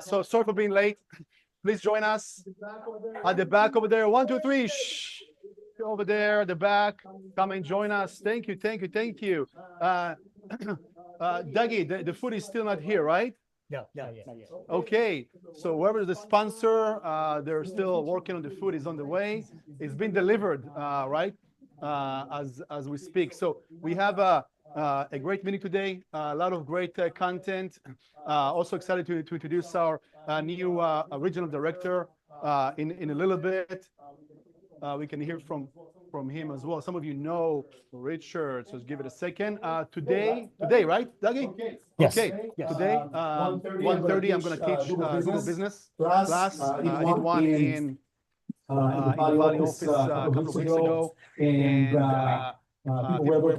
So sorry for being late. Please join us at the back over there. 1, 2, 3. Shh. Over there at the back. Come and join us. Thank you. Dougie, the food is still not here, right? No. Okay, so whoever the sponsor, they're still working on the food. Is on the way. It's been delivered, right? As we speak. So we have a great meeting today. A lot of great content. Also excited to introduce our new regional director in a little bit. We can hear from him as well. Some of you know Richard, so give it a second. Today, right, Dougie? Yes. Okay. Yes. Today, 1:30, I'm going to teach Google Business class. I did one in the Valley office a couple of weeks ago, and people were able to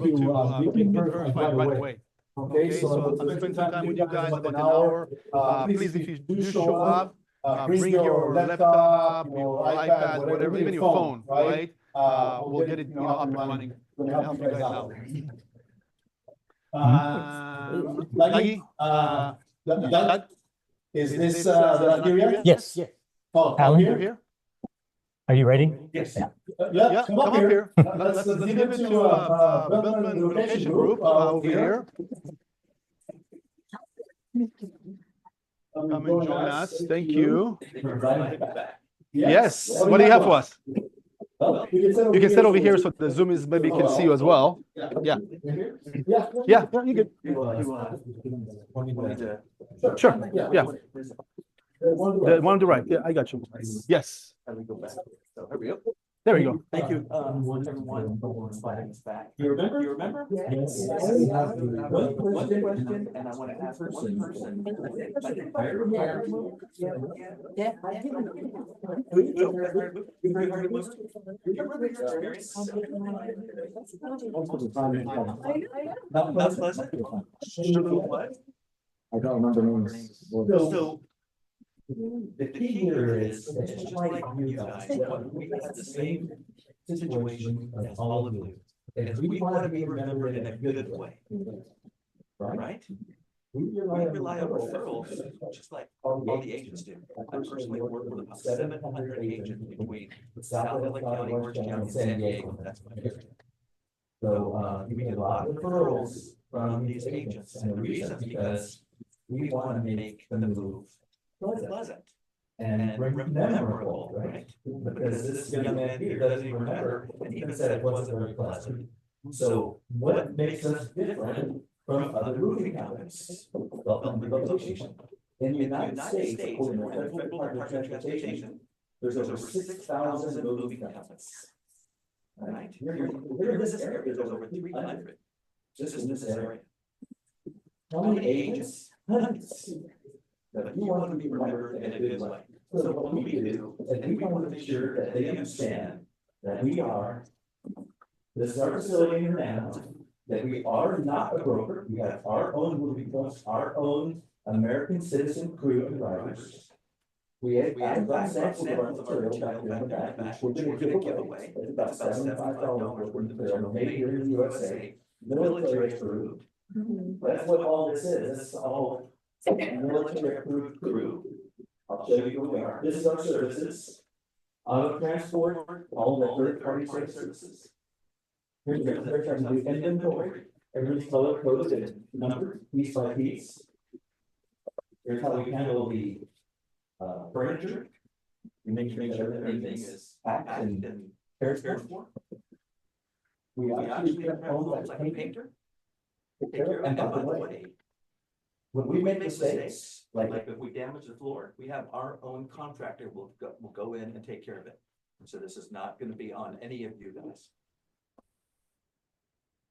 be verified right away. Okay, so I'll spend some time with you guys, about an hour. Please, if you do show up, bring your laptop, your iPad, whatever, even your phone, right? We'll get it, up and running. We'll help you guys out. Dougie, Doug, is this the area? Yes. Oh, Alan, you're here? are you ready? Yes. Yeah, come up here. Let's give it to Beltman Location Group over here. Come and join us. Thank you. Yes. What do you have for us? You can sit over here so the Zoom is maybe can see you as well. Yeah. Yeah, you good. Sure. Yeah. The one on the right. Yeah, I got you. Yes. There we go. Thank you. Everyone inviting us back. You remember? Yes. One question, and I want to ask one person. Not pleasant? I don't remember names. So the key here is just like you guys, we had the same situation as all of you. And we want to be remembered in a good way. Right? We rely on referrals, just like all the agents do. I personally work with about 700 agents between South LA County, Orange County, San Diego. That's my area. So we get a lot of referrals from these agents. And the reason is because we want to make the move pleasant and memorable, right? Because this young man here doesn't even remember, and even said it wasn't very pleasant. So what makes us different from other moving companies? Well, the location. In the United States, according to the Federal Department of Transportation, there's over 6,000 moving companies. Right? Here in this area, there's over 300. Just in this area. How many agents? Hundreds. But you want to be remembered in a good way. So what we do, and we want to make sure that they understand that we are, this is our facility here now, that we are not a broker. We have our own moving trucks, our own American citizen crew and drivers. We have samples of our material back here in the back, which we're going to give away. It's about $75 worth of material made here in the USA, military approved. That's what all this is. This is all military approved crew. I'll show you who we are. This is our services. Auto transport, all the third-party services. Here's the inventory. Everything's color coded and numbered piece by piece. Here's how we handle the furniture. We make sure that everything is packed and cared for. We actually have homes like a painter. And by the way, when we make mistakes, like if we damage the floor, we have our own contractor will go in and take care of it. And so this is not going to be on any of you guys.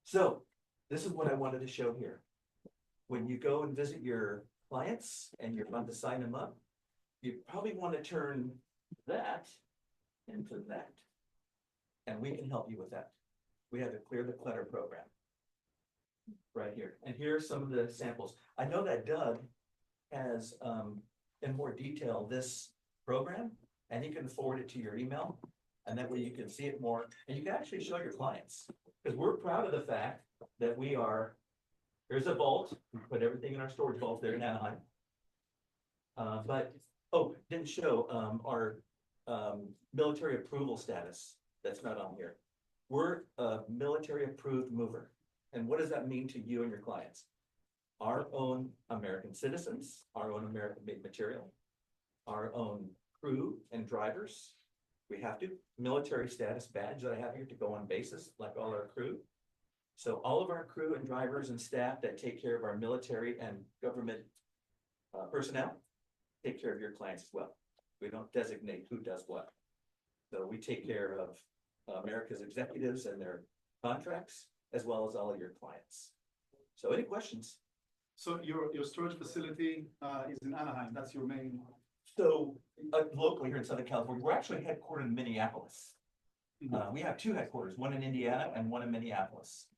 So this is what I wanted to show here. When you go and visit your clients and you're about to sign them up, you probably want to turn that into that. And we can help you with that. We have a Clear the Clutter program right here. And here are some of the samples. I know that Doug has in more detail this program, and he can forward it to your email, and that way you can see it more, and you can actually show your clients, because we're proud of the fact that we are, here's a vault, we put everything in our storage vault there in Anaheim. Oh, didn't show, our, military approval status. That's not on here. We're a military approved mover. And what does that mean to you and your clients? Our own American citizens, our own American made material, our own crew and drivers. We have to, military status badge that I have here to go on basis, like all our crew. So all of our crew and drivers and staff that take care of our military and government personnel, take care of your clients as well. We don't designate who does what. So we take care of America's executives and their contracts, as well as all of your clients. So any questions? So your storage facility is in Anaheim. That's your main. So locally here in Southern California, we're actually headquartered in Minneapolis. We have two headquarters, one in Indiana and one in Minneapolis.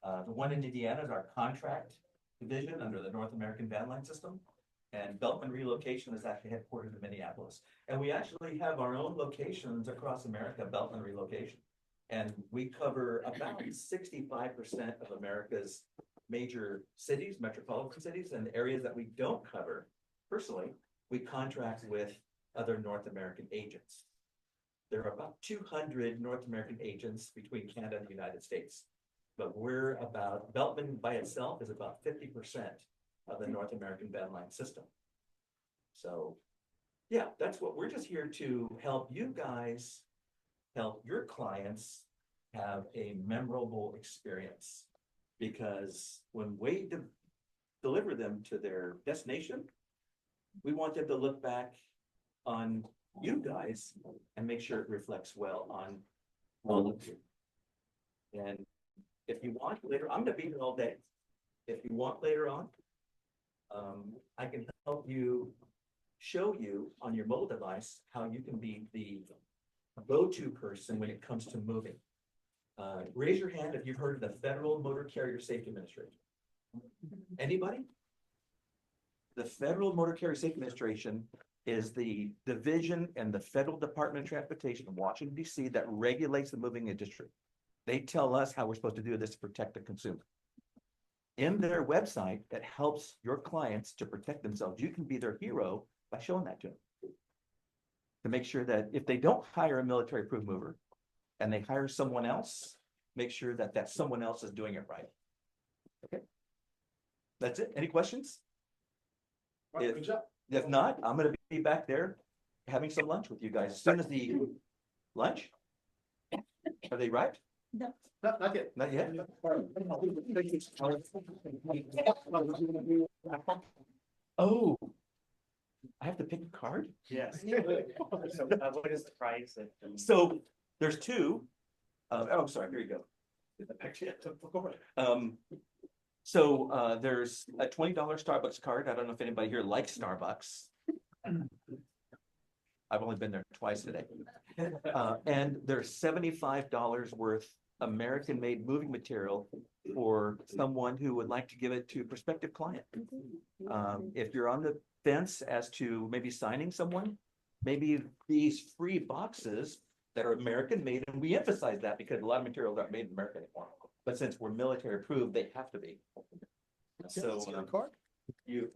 The one in Indiana is our contract division under the North American Van Line System. And Beltman Relocation is actually headquartered in Minneapolis. And we actually have our own locations across America, Beltman Relocation. And we cover about 65% of America's major cities, metropolitan cities, and the areas that we don't cover personally, we contract with other North American agents. There are about 200 North American agents between Canada and the United States. But Beltman by itself is about 50% of the North American Van Line System. So yeah, that's what we're just here to help you guys, help your clients have a memorable experience. Because when we deliver them to their destination, we want them to look back on you guys and make sure it reflects well on all of you. And if you want later, I'm gonna be here all day. If you want later on, I can help you, show you on your mobile device how you can be the go-to person when it comes to moving. Raise your hand if you've heard of the Federal Motor Carrier Safety Administration. Anybody? The Federal Motor Carrier Safety Administration is the division in the Federal Department of Transportation in Washington, D.C. that regulates the moving industry. They tell us how we're supposed to do this to protect the consumer. In their website that helps your clients to protect themselves, you can be their hero by showing that to them. To make sure that if they don't hire a military approved mover and they hire someone else, make sure that that someone else is doing it right. Okay. That's it. Any questions? Good job. If not, I'm going to be back there having some lunch with you guys. As soon as the lunch, are they right? No, not yet. Not yet? Oh, I have to pick a card? Yes. So, what is the price? So there's two. Oh, sorry, here you go. There's a $20 Starbucks card. I don't know if anybody here likes Starbucks. I've only been there twice today. And there's $75 worth American-made moving material for someone who would like to give it to a prospective client. If you're on the fence as to maybe signing someone, maybe these free boxes that are American-made, and we emphasize that because a lot of materials aren't made in America anymore. But since we're military approved, they have to be. So card. You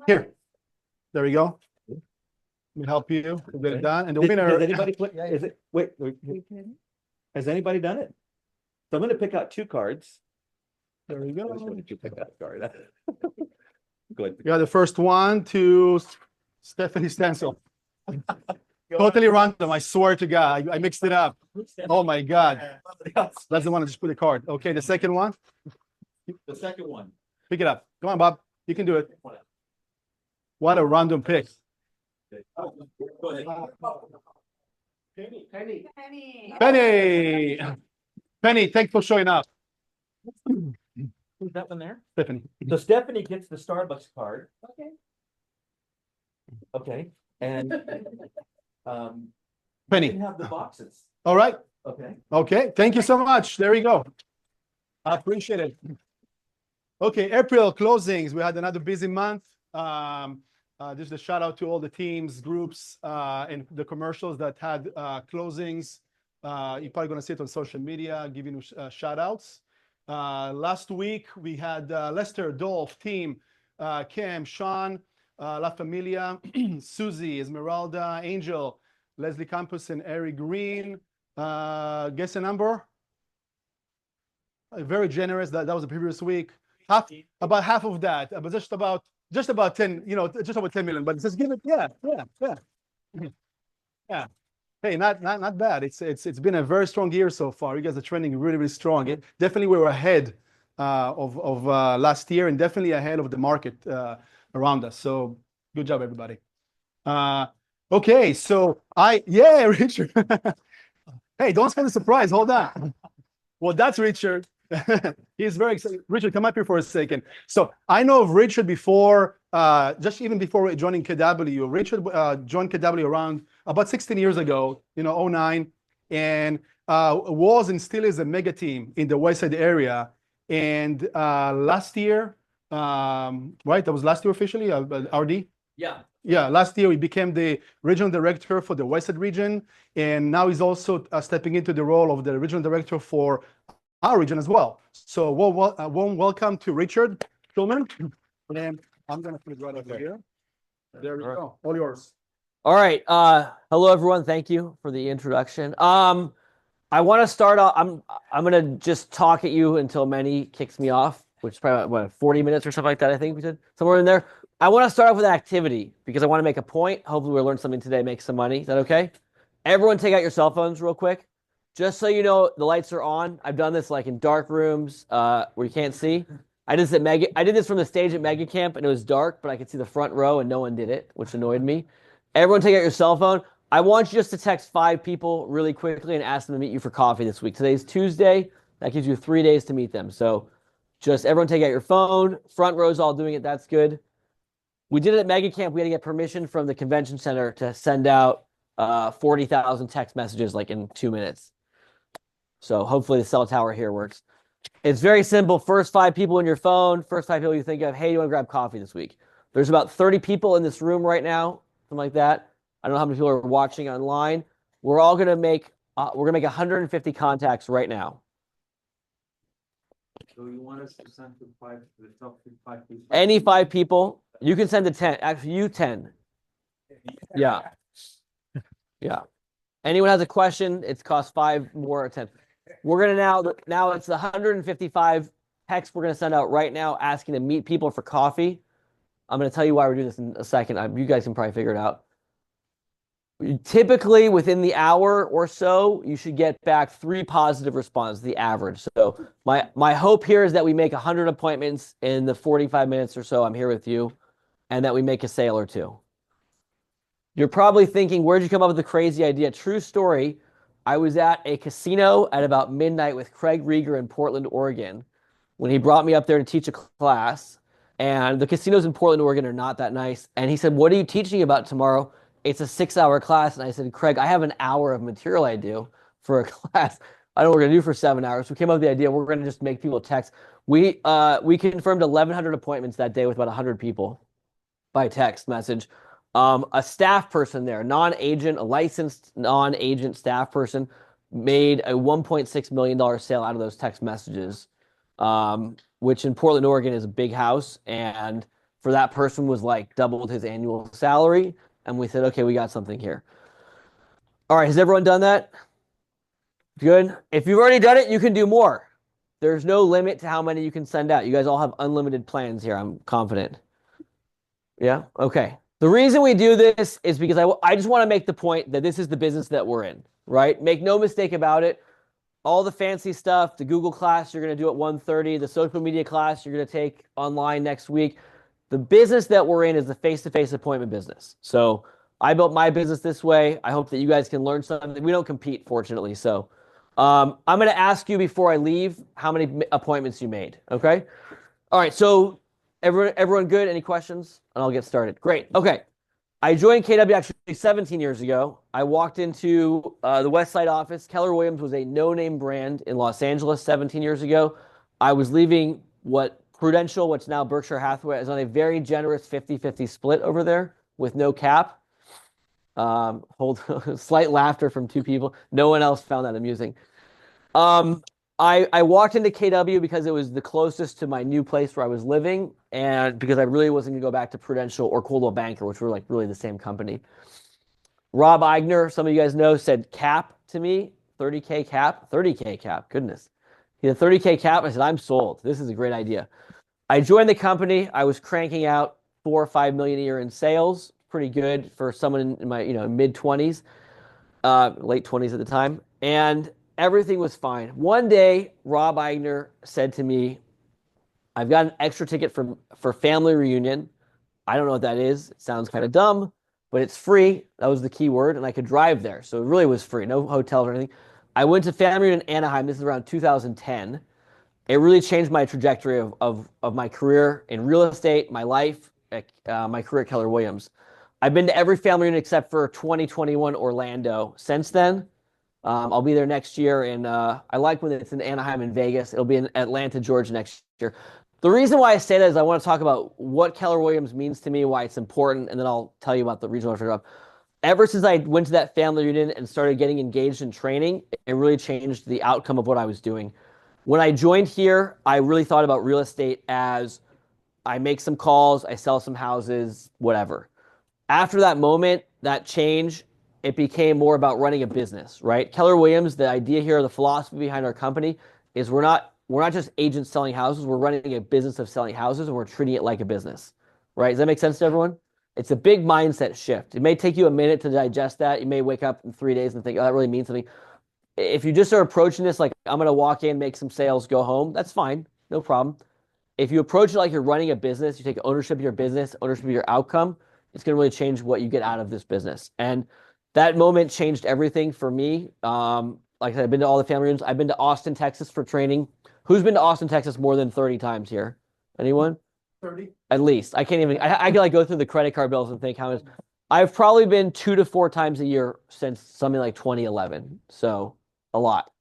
Here. There we go. Let me help you get it done. And the winner. Has anybody is it? Wait. Has anybody done it? So I'm going to pick out two cards. There we go. Which one did you pick out? Card? Go ahead. Yeah, the first one to Stephanie Stansel. Totally random. I swear to God, I mixed it up. Oh my God. That's the one I just put the card. Okay, the second one. The second one. Pick it up. Come on, Bob. You can do it. What a random pick. Go ahead. Penny, thanks for showing up. Who's that one there? Stephanie. So Stephanie gets the Starbucks card. Okay. And Penny. you can have the boxes. All right. Okay. Okay. Thank you so much. There you go. I appreciate it. Okay, April closings. We had another busy month. Just a shout out to all the teams, groups, and the commercials that had closings. You're probably going to see it on social media, giving you shout outs. Last week, we had Lester, Dolph, Team, Cam, Sean, La Familia, Susie, Esmeralda, Angel, Leslie Campos, and Eric Green. Guess a number? Very generous. That was the previous week. About half of that, but just about 10, just over 10 million. But just give it, yeah. Yeah. Hey, not bad. It's been a very strong year so far. You guys are trending really, really strong. Definitely we were ahead of last year and definitely ahead of the market around us. So good job, everybody. Okay, so Richard. Hey, don't spoil the surprise. Hold on. Well, that's Richard. He's very excited. Richard, come up here for a second. So I know of Richard before, just even before joining KW. Richard joined KW around about 16 years ago, 09, and was and still is a mega team in the West Side area. And last year, right? That was last year officially, RD? Yeah. Yeah, last year he became the regional director for the West Side region, and now he's also stepping into the role of the regional director for our region as well. So warm welcome to Richard Schulman. And I'm going to put it right over here. There we go. All yours. All right. Hello, everyone. Thank you for the introduction. I want to start off. I'm going to just talk at you until Manny kicks me off, which is probably 40 minutes or something like that. I think we said somewhere in there. I want to start off with an activity because I want to make a point. Hopefully we'll learn something today, make some money. Is that okay? Everyone take out your cell phones real quick. Just so you know, the lights are on. I've done this like in dark rooms where you can't see. I did this from the stage at Mega Camp and it was dark, but I could see the front row and no one did it, which annoyed me. Everyone take out your cell phone. I want you just to text 5 people really quickly and ask them to meet you for coffee this week. Today's Tuesday. That gives you 3 days to meet them. So just everyone take out your phone. Front row's all doing it. That's good. We did it at Mega Camp. We had to get permission from the convention center to send out 40,000 text messages like in 2 minutes. So hopefully the cell tower here works. It's very simple. First 5 people in your phone, first 5 people you think of, hey, you want to grab coffee this week? There's about 30 people in this room right now, something like that. I don't know how many people are watching online. We're all going to make 150 contacts right now. So you want us to send to the top 5 people? Any 5 people. You can send to 10. Actually, you 10. Yeah. Yeah. Anyone has a question, it's cost 5 more or 10. We're going to now it's the 155 texts we're going to send out right now asking to meet people for coffee. I'm going to tell you why we're doing this in a second. You guys can probably figure it out. Typically, within the hour or so, you should get back 3 positive responses, the average. So my hope here is that we make 100 appointments in the 45 minutes or so I'm here with you, and that we make a sale or 2. You're probably thinking, where'd you come up with the crazy idea? True story. I was at a casino at about midnight with Craig Rieger in Portland, Oregon, when he brought me up there to teach a class. And the casinos in Portland, Oregon are not that nice. And he said, what are you teaching about tomorrow? It's a 6-hour class. And I said, Craig, I have an hour of material I do for a class. I don't know what we're going to do for 7 hours. We came up with the idea, we're going to just make people text. We confirmed 1,100 appointments that day with about 100 people by text message. A staff person there, a licensed non-agent staff person, made a $1.6 million sale out of those text messages, which in Portland, Oregon is a big house. And for that person was like doubled his annual salary. And we said, okay, we got something here. All right, has everyone done that? Good. If you've already done it, you can do more. There's no limit to how many you can send out. You guys all have unlimited plans here, I'm confident. Yeah? Okay. The reason we do this is because I just want to make the point that this is the business that we're in, right? Make no mistake about it. All the fancy stuff, the Google class you're going to do at 1:30, the social media class you're going to take online next week. The business that we're in is the face-to-face appointment business. So I built my business this way. I hope that you guys can learn something. We don't compete, fortunately. So I'm going to ask you before I leave how many appointments you made, okay? All right, so everyone good? Any questions? And I'll get started. Great. Okay. I joined KW actually 17 years ago. I walked into the West Side office. Keller Williams was a no-name brand in Los Angeles 17 years ago. I was leaving what Prudential, what's now Berkshire Hathaway, is on a very generous 50-50 split over there with no cap. Slight laughter from 2 people. No one else found that amusing. I walked into KW because it was the closest to my new place where I was living, and because I really wasn't gonna go back to Prudential or Coldwell Banker, which were like really the same company. Rob Eigner, some of you guys know, said cap to me, 30K cap, 30K cap. Goodness, he had 30K cap. I said, I'm sold. This is a great idea. I joined the company. I was cranking out 4 or 5 million a year in sales. Pretty good for someone in my mid 20s, late 20s at the time, and everything was fine. One day, Rob Eigner said to me, I've got an extra ticket for family reunion. I don't know what that is. It sounds kind of dumb, but it's free. That was the key word, and I could drive there. So it really was free. No hotels or anything. I went to family reunion in Anaheim. This is around 2010. It really changed my trajectory of my career in real estate, my life, my career at Keller Williams. I've been to every family reunion except for 2021 Orlando since then. I'll be there next year, and I like when it's in Anaheim and Vegas. It'll be in Atlanta, Georgia next year. The reason why I say that is I want to talk about what Keller Williams means to me, why it's important, and then I'll tell you about the regional job. Ever since I went to that family reunion and started getting engaged in training, it really changed the outcome of what I was doing. When I joined here, I really thought about real estate as I make some calls, I sell some houses, whatever. After that moment, that change, it became more about running a business, right? Keller Williams, the idea here, the philosophy behind our company is we're not just agents selling houses, we're running a business of selling houses and we're treating it like a business, right? Does that make sense to everyone? It's a big mindset shift. It may take you a minute to digest that. You may wake up in 3 days and think, oh, that really means something. If you just are approaching this like, I'm going to walk in, make some sales, go home, that's fine. No problem. If you approach it like you're running a business, you take ownership of your business, ownership of your outcome, it's going to really change what you get out of this business. And that moment changed everything for me. Like I said, I've been to all the family rooms. I've been to Austin, Texas for training. Who's been to Austin, Texas more than 30 times here? Anyone? 30. At least. I can't even, I can like go through the credit card bills and think how much. I've probably been 2 to 4 times a year since something like 2011. So a lot.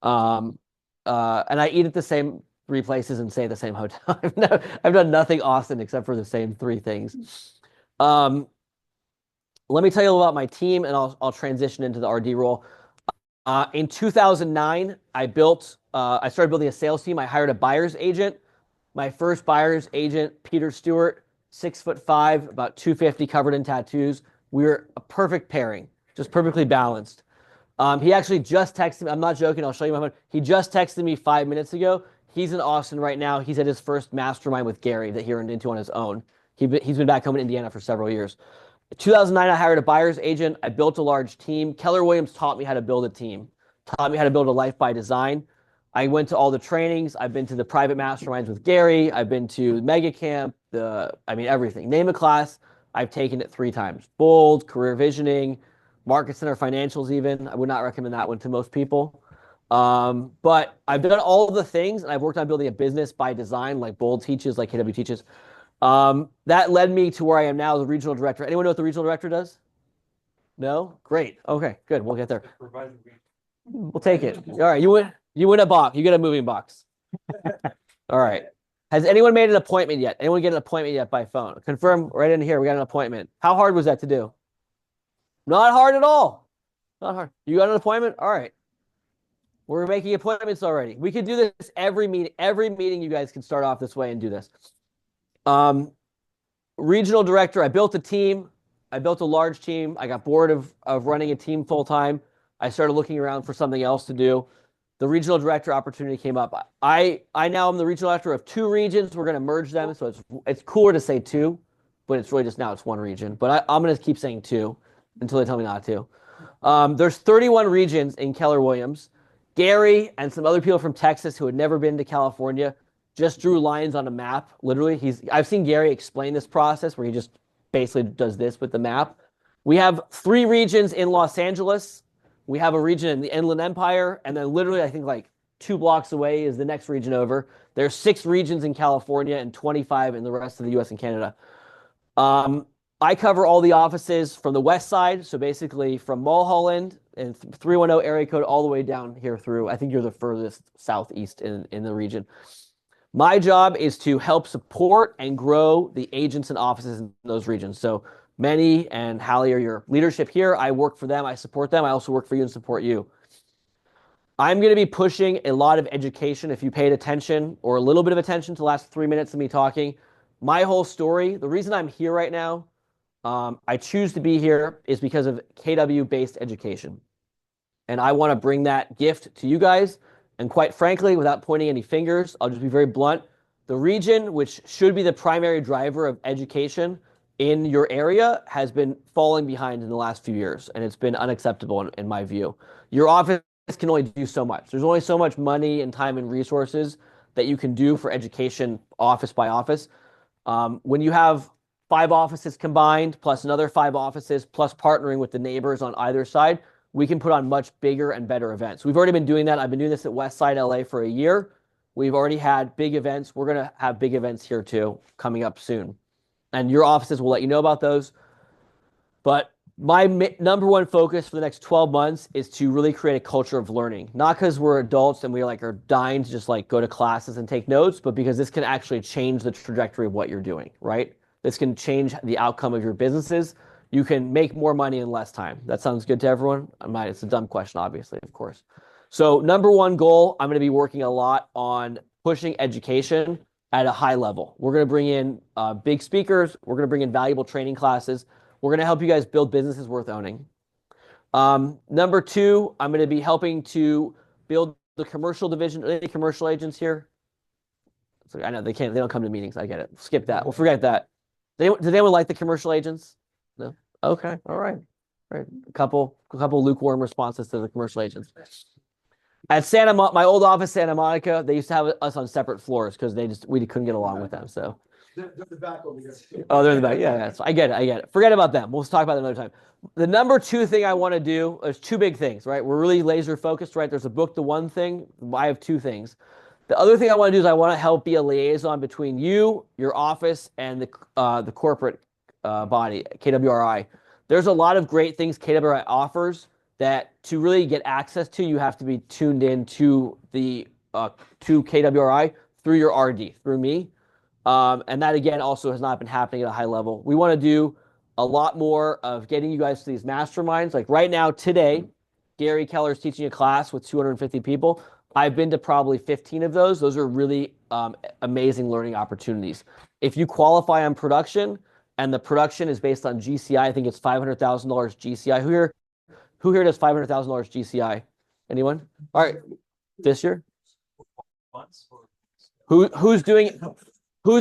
And I eat at the same 3 places and stay at the same hotel. I've done nothing Austin except for the same 3 things. Let me tell you about my team, and I'll transition into the RD role. In 2009, I started building a sales team. I hired a buyer's agent. My first buyer's agent, Peter Stewart, 6'5", about 250, covered in tattoos. We were a perfect pairing, just perfectly balanced. He actually just texted me. I'm not joking. I'll show you my phone. He just texted me 5 minutes ago. He's in Austin right now. He's at his first mastermind with Gary that he earned into on his own. He's been back home in Indiana for several years. In 2009, I hired a buyer's agent. I built a large team. Keller Williams taught me how to build a team, taught me how to build a life by design. I went to all the trainings. I've been to the private masterminds with Gary. I've been to Mega Camp, everything. Name a class, I've taken it 3 times. Bold, career visioning, Market Center financials even. I would not recommend that one to most people. But I've done all of the things, and I've worked on building a business by design, like Bold teaches, like KW teaches. That led me to where I am now as a regional director. Anyone know what the regional director does? No? Great. Okay, good. We'll get there. We'll take it. All right, you win a box. You get a moving box. All right. Has anyone made an appointment yet? Anyone get an appointment yet by phone? Confirm right in here. We got an appointment. How hard was that to do? Not hard at all. Not hard. You got an appointment? All right. We're making appointments already. We could do this every meeting. Every meeting you guys can start off this way and do this. Regional director, I built a team. I built a large team. I got bored of running a team full time. I started looking around for something else to do. The regional director opportunity came up. I now am the regional director of 2 regions. We're going to merge them. So it's cooler to say 2, but it's really just now it's 1 region. But I'm going to keep saying 2 until they tell me not to. There's 31 regions in Keller Williams. Gary and some other people from Texas who had never been to California just drew lines on a map. Literally, I've seen Gary explain this process where he just basically does this with the map. We have 3 regions in Los Angeles. We have a region in the Inland Empire, and then literally, I think like 2 blocks away is the next region over. There's 6 regions in California and 25 in the rest of the U.S. and Canada. I cover all the offices from the west side, so basically from Mulholland and 310 area code all the way down here through. I think you're the furthest southeast in the region. My job is to help support and grow the agents and offices in those regions. So Manny and Halley are your leadership here. I work for them. I support them. I also work for you and support you. I'm going to be pushing a lot of education. If you paid attention or a little bit of attention to the last 3 minutes of me talking, my whole story, the reason I'm here right now, I choose to be here is because of KW-based education. And I want to bring that gift to you guys. And quite frankly, without pointing any fingers, I'll just be very blunt. The region, which should be the primary driver of education in your area, has been falling behind in the last few years. And it's been unacceptable in my view. Your office can only do so much. There's only so much money and time and resources that you can do for education office by office. When you have 5 offices combined, plus another 5 offices, plus partnering with the neighbors on either side, we can put on much bigger and better events. We've already been doing that. I've been doing this at Westside LA for a year. We've already had big events. We're going to have big events here too, coming up soon. And your offices will let you know about those. But my number one focus for the next 12 months is to really create a culture of learning. Not because we're adults and we are dying to just go to classes and take notes, but because this can actually change the trajectory of what you're doing, right? This can change the outcome of your businesses. You can make more money in less time. That sounds good to everyone? It's a dumb question, obviously, of course. So number one goal, I'm going to be working a lot on pushing education at a high level. We're going to bring in big speakers. We're going to bring in valuable training classes. We're going to help you guys build businesses worth owning. Number 2, I'm going to be helping to build the commercial division. Any commercial agents here? So I know they don't come to meetings. I get it. Skip that. We'll forget that. Did anyone like the commercial agents? No? Okay. All right. A couple lukewarm responses to the commercial agents. At my old office, Santa Monica, they used to have us on separate floors because we couldn't get along with them. So. They're the back over here. Oh, they're in the back. Yeah, I get it. Forget about them. We'll talk about it another time. The number 2 thing I want to do, there's 2 big things, right? We're really laser focused, right? There's a book, the one thing. I have 2 things. The other thing I want to do is I want to help be a liaison between you, your office, and the corporate body, KWRI. There's a lot of great things KWRI offers that to really get access to, you have to be tuned in to the to KWRI through your RD, through me. And that, again, also has not been happening at a high level. We want to do a lot more of getting you guys to these masterminds. Like right now, today, Gary Keller is teaching a class with 250 people. I've been to probably 15 of those. Those are really amazing learning opportunities. If you qualify on production and the production is based on GCI, I think it's $500,000 GCI. Who here does $500,000 GCI? Anyone? All right. This year? Who's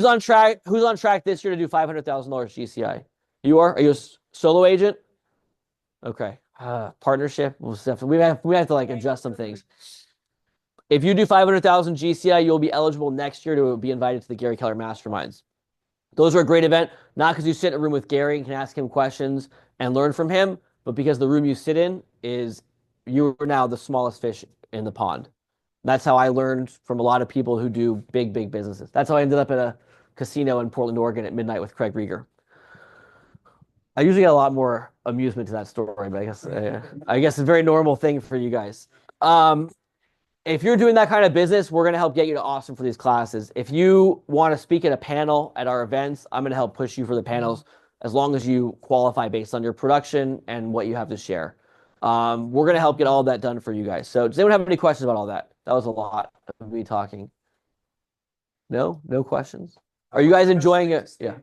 on track this year to do $500,000 GCI? You are? Are you a solo agent? Okay. Partnership. We have to adjust some things. If you do 500,000 GCI, you'll be eligible next year to be invited to the Gary Keller Masterminds. Those are a great event, not because you sit in a room with Gary and can ask him questions and learn from him, but because the room you sit in is you are now the smallest fish in the pond. That's how I learned from a lot of people who do big businesses. That's how I ended up at a casino in Portland, Oregon at midnight with Craig Rieger. I usually get a lot more amusement to that story, but I guess it's a very normal thing for you guys. If you're doing that kind of business, we're going to help get you to Austin for these classes. If you want to speak at a panel at our events, I'm going to help push you for the panels as long as you qualify based on your production and what you have to share. We're going to help get all that done for you guys. So does anyone have any questions about all that? That was a lot of me talking. No questions? Are you guys enjoying it? Yeah.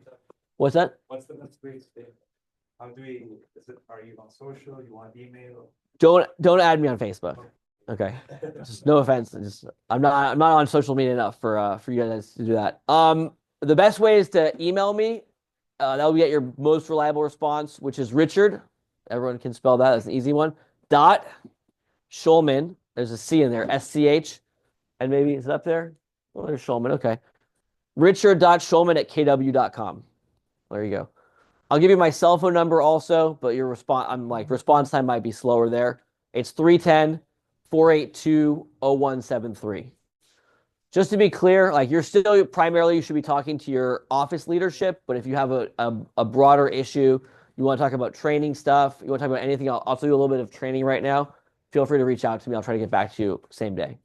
What's that? What's the best way to stay? Are you on social? You want email? Don't add me on Facebook. Okay. Just no offense. I'm not on social media enough for you guys to do that. The best way is to email me. That will get your most reliable response, which is Richard. Everyone can spell that. That's an easy one. .Schulman. There's a C in there. SCH. And maybe is it up there? Oh, there's Schulman. Okay. Richard.Schulman@kw.com. There you go. I'll give you my cell phone number also, but your response time might be slower there. It's 310-482-0173. Just to be clear, you should be talking to your office leadership, but if you have a broader issue, you want to talk about training stuff, you want to talk about anything, I'll do a little bit of training right now. Feel free to reach out to me. I'll try to get back to you same day.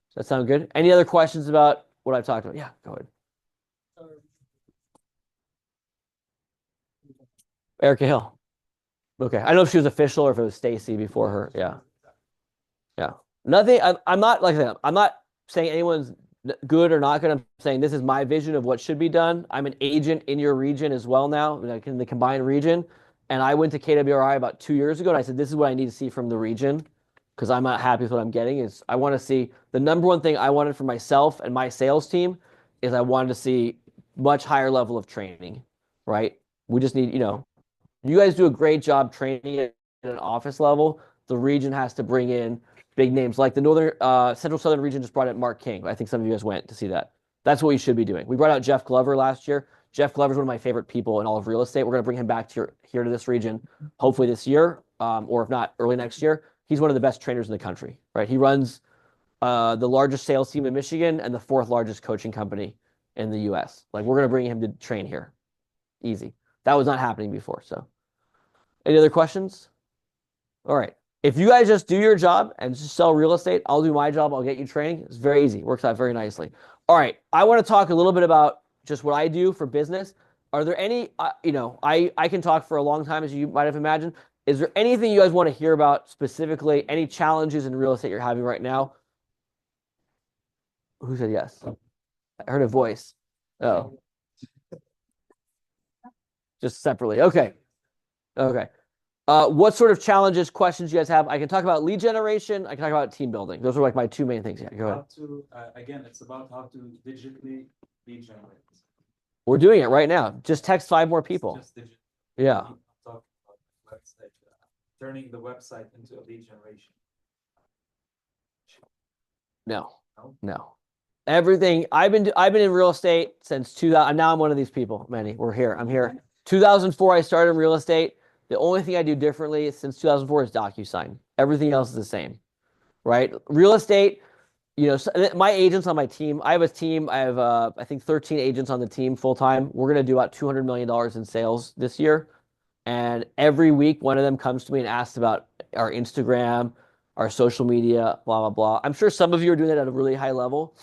Does that sound good? Any other questions about what I've talked about? Yeah, go ahead. Erica Hill. Okay. I don't know if she was official or if it was Stacy before her. Yeah. Nothing. I'm not like that. I'm not saying anyone's good or not good. I'm saying this is my vision of what should be done. I'm an agent in your region as well now, like in the combined region. And I went to KWRI about 2 years ago, and I said, this is what I need to see from the region because I'm not happy with what I'm getting. Is I want to see the number one thing I wanted for myself and my sales team is I wanted to see much higher level of training, right? We just need, you guys do a great job training at an office level. The region has to bring in big names like the Central Southern region just brought in Mark King. I think some of you guys went to see that. That's what you should be doing. We brought out Jeff Glover last year. Jeff Glover is one of my favorite people in all of real estate. We're going to bring him back to here to this region, hopefully this year, or if not early next year. He's one of the best trainers in the country, right? He runs the largest sales team in Michigan and the fourth largest coaching company in the U.S. Like we're going to bring him to train here. Easy. That was not happening before. So any other questions? All right. If you guys just do your job and just sell real estate, I'll do my job. I'll get you training. It's very easy. Works out very nicely. All right. I want to talk a little bit about just what I do for business. Are there any, I can talk for a long time, as you might have imagined. Is there anything you guys want to hear about specifically? Any challenges in real estate you're having right now? Who said yes? I heard a voice. Oh. Just separately. Okay. Okay. What sort of challenges, questions you guys have? I can talk about lead generation. I can talk about team building. Those are like my two main things. Yeah, go ahead. Again, it's about how to digitally lead generate. We're doing it right now. Just text 5 more people. Yeah. Talking about website, turning the website into a lead generation. No. Everything I've been in real estate since 2000. Now I'm one of these people. Manny, we're here. I'm here. 2004, I started in real estate. The only thing I do differently since 2004 is DocuSign. Everything else is the same, right? Real estate, my agents on my team, I have a team. I have, I think, 13 agents on the team full time. We're going to do about $200 million in sales this year. And every week, one of them comes to me and asks about our Instagram, our social media, blah, blah, blah. I'm sure some of you are doing that at a really high level.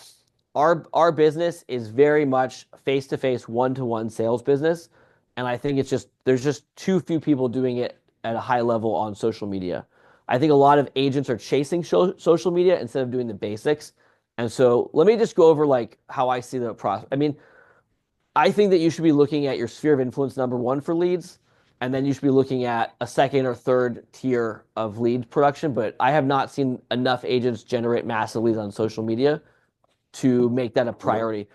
Our business is very much face-to-face, one-to-one sales business. And I think there's just too few people doing it at a high level on social media. I think a lot of agents are chasing social media instead of doing the basics. And so let me just go over like how I see the process. I mean, I think that you should be looking at your sphere of influence, number one, for leads. And then you should be looking at a second or third tier of lead production. But I have not seen enough agents generate massive leads on social media to make that a priority.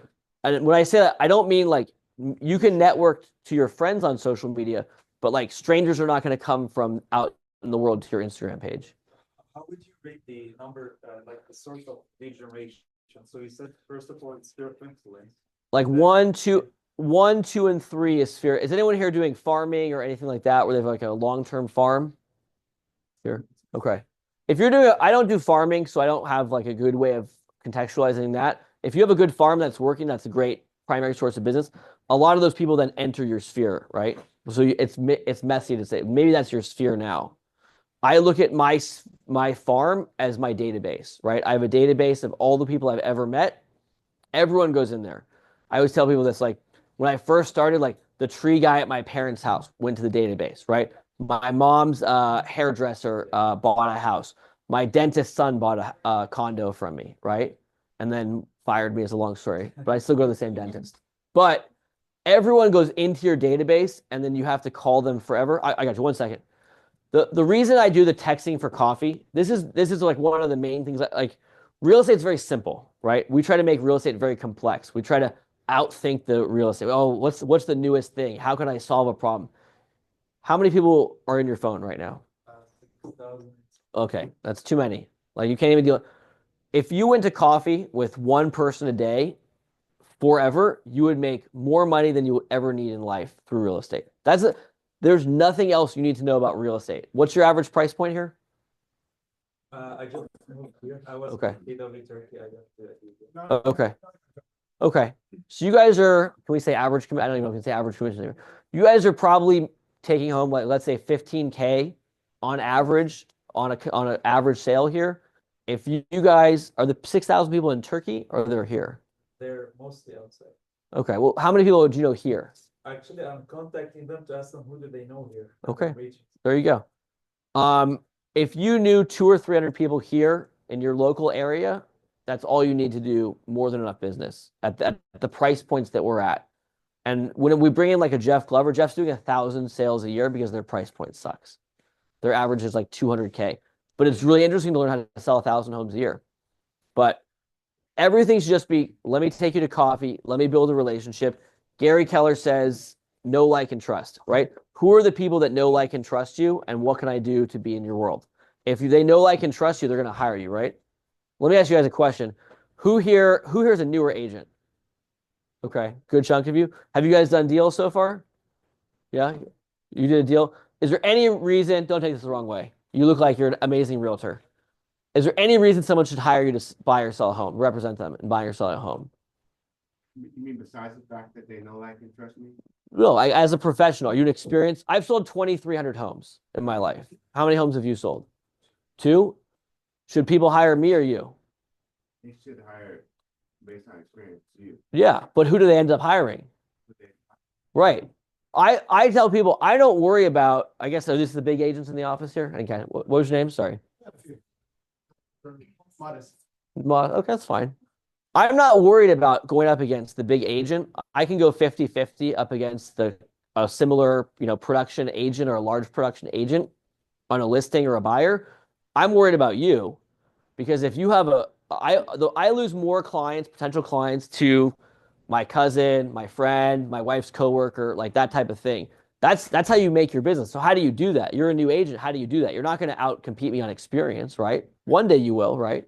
And when I say that, I don't mean like you can network to your friends on social media, but like strangers are not going to come from out in the world to your Instagram page. How would you rate the number, like the source of lead generation? So you said, first of all, it's sphere of influence. Like 1, 2, and 3 is sphere. Is anyone here doing farming or anything like that where they have like a long-term farm? Here. Okay. If you're doing, I don't do farming, so I don't have like a good way of contextualizing that. If you have a good farm that's working, that's a great primary source of business. A lot of those people then enter your sphere, right? So it's messy to say. Maybe that's your sphere now. I look at my farm as my database, right? I have a database of all the people I've ever met. Everyone goes in there. I always tell people this, like when I first started, like the tree guy at my parents' house went to the database, right? My mom's hairdresser bought a house. My dentist's son bought a condo from me, right? And then fired me, is a long story, but I still go to the same dentist. But everyone goes into your database and then you have to call them forever. I got you, 1 second. The reason I do the texting for coffee, this is like one of the main things. Like real estate is very simple, right? We try to make real estate very complex. We try to outthink the real estate. Oh, what's the newest thing? How can I solve a problem? How many people are in your phone right now? 6,000. Okay, that's too many. Like you can't even deal. If you went to coffee with one person a day forever, you would make more money than you would ever need in life through real estate. There's nothing else you need to know about real estate. What's your average price point here? I just moved here. I was Okay. in KW Turkey. I got to Okay. Okay. So you guys are, can we say average? I don't even know if we can say average commission here. You guys are probably taking home, like, let's say 15K on average on an average sale here. If you guys are the 6,000 people in Turkey or they're here? They're mostly outside. Okay. Well, how many people do you know here? Actually, I'm contacting them to ask them who do they know here. Okay. There you go. If you knew 200 or 300 people here in your local area, that's all you need to do more than enough business at the price points that we're at. And when we bring in like a Jeff Glover, Jeff's doing 1,000 sales a year because their price point sucks. Their average is like 200K. But it's really interesting to learn how to sell 1,000 homes a year. But everything should just be, let me take you to coffee. Let me build a relationship. Gary Keller says, know, like, and trust, right? Who are the people that know, like, and trust you? And what can I do to be in your world? If they know, like, and trust you, they're going to hire you, right? Let me ask you guys a question. Who here is a newer agent? Okay, good chunk of you. Have you guys done deals so far? Yeah, you did a deal. Is there any reason, don't take this the wrong way. You look like you're an amazing realtor. Is there any reason someone should hire you to buy or sell a home, represent them in buying or selling a home? You mean besides the fact that they know, like, and trust me? No, as a professional, are you an experienced? I've sold 2,300 homes in my life. How many homes have you sold? 2? Should people hire me or you? They should hire based on experience you. Yeah, but who do they end up hiring? Right. I tell people, I don't worry about, I guess, this is the big agents in the office here. Okay, what was your name? Sorry. Modest. Okay, that's fine. I'm not worried about going up against the big agent. I can go 50-50 up against a similar, production agent or a large production agent on a listing or a buyer. I'm worried about you because if you have I lose more clients, potential clients, to my cousin, my friend, my wife's coworker, like that type of thing. That's how you make your business. So how do you do that? You're a new agent. How do you do that? You're not going to out-compete me on experience, right? One day you will, right?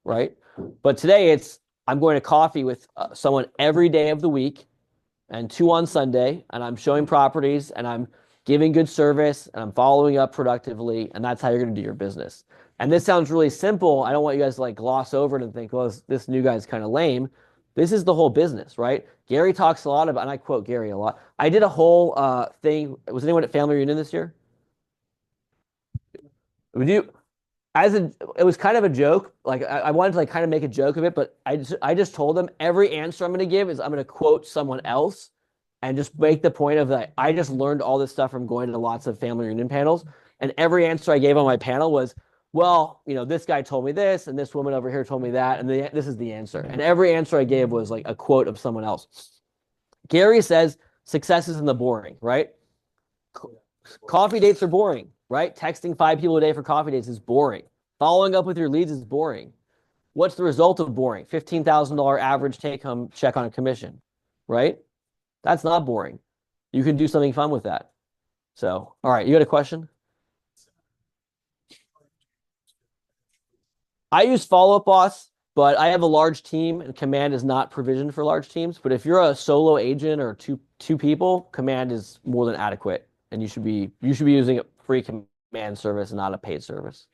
Right? But today I'm going to coffee with someone every day of the week and 2 on Sunday, and I'm showing properties, and I'm giving good service, and I'm following up productively, and that's how you're going to do your business. And this sounds really simple. I don't want you guys to like gloss over it and think, well, this new guy's kind of lame. This is the whole business, right? Gary talks a lot about, and I quote Gary a lot. I did a whole thing. Was anyone at Family Reunion this year? It was kind of a joke. Like I wanted to like kind of make a joke of it, but I just told them every answer I'm going to give is I'm going to quote someone else and just make the point of that. I just learned all this stuff from going to lots of Family Reunion panels, and every answer I gave on my panel was, well, this guy told me this, and this woman over here told me that, and this is the answer. And every answer I gave was like a quote of someone else. Gary says success is in the boring, right? Coffee dates are boring, right? Texting 5 people a day for coffee dates is boring. Following up with your leads is boring. What's the result of boring? $15,000 average take-home check on a commission, right? That's not boring. You can do something fun with that. So, all right, you got a question? I use Follow Up Boss, but I have a large team, and Command is not provisioned for large teams. But if you're a solo agent or two people, Command is more than adequate, and you should be using a free Command service and not a paid service.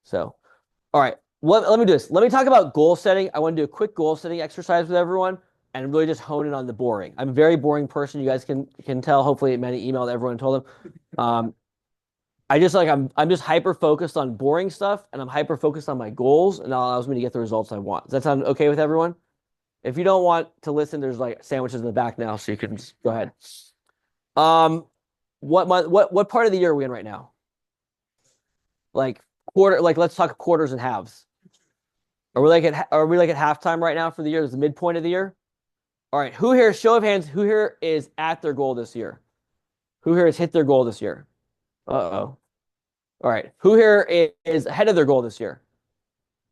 So, all right, let me do this. Let me talk about goal setting. I want to do a quick goal setting exercise with everyone and really just hone in on the boring. I'm a very boring person. You guys can tell. Hopefully, many emailed everyone and told them. I'm just hyper focused on boring stuff, and I'm hyper focused on my goals, and that allows me to get the results I want. Does that sound okay with everyone? If you don't want to listen, there's like sandwiches in the back now, so you can just go ahead. What part of the year are we in right now? Like quarter, like let's talk quarters and halves. Are we like at halftime right now for the year? Is the midpoint of the year? All right, who here, show of hands, who here is at their goal this year? Who here has hit their goal this year? Uh-oh. All right. Who here is ahead of their goal this year?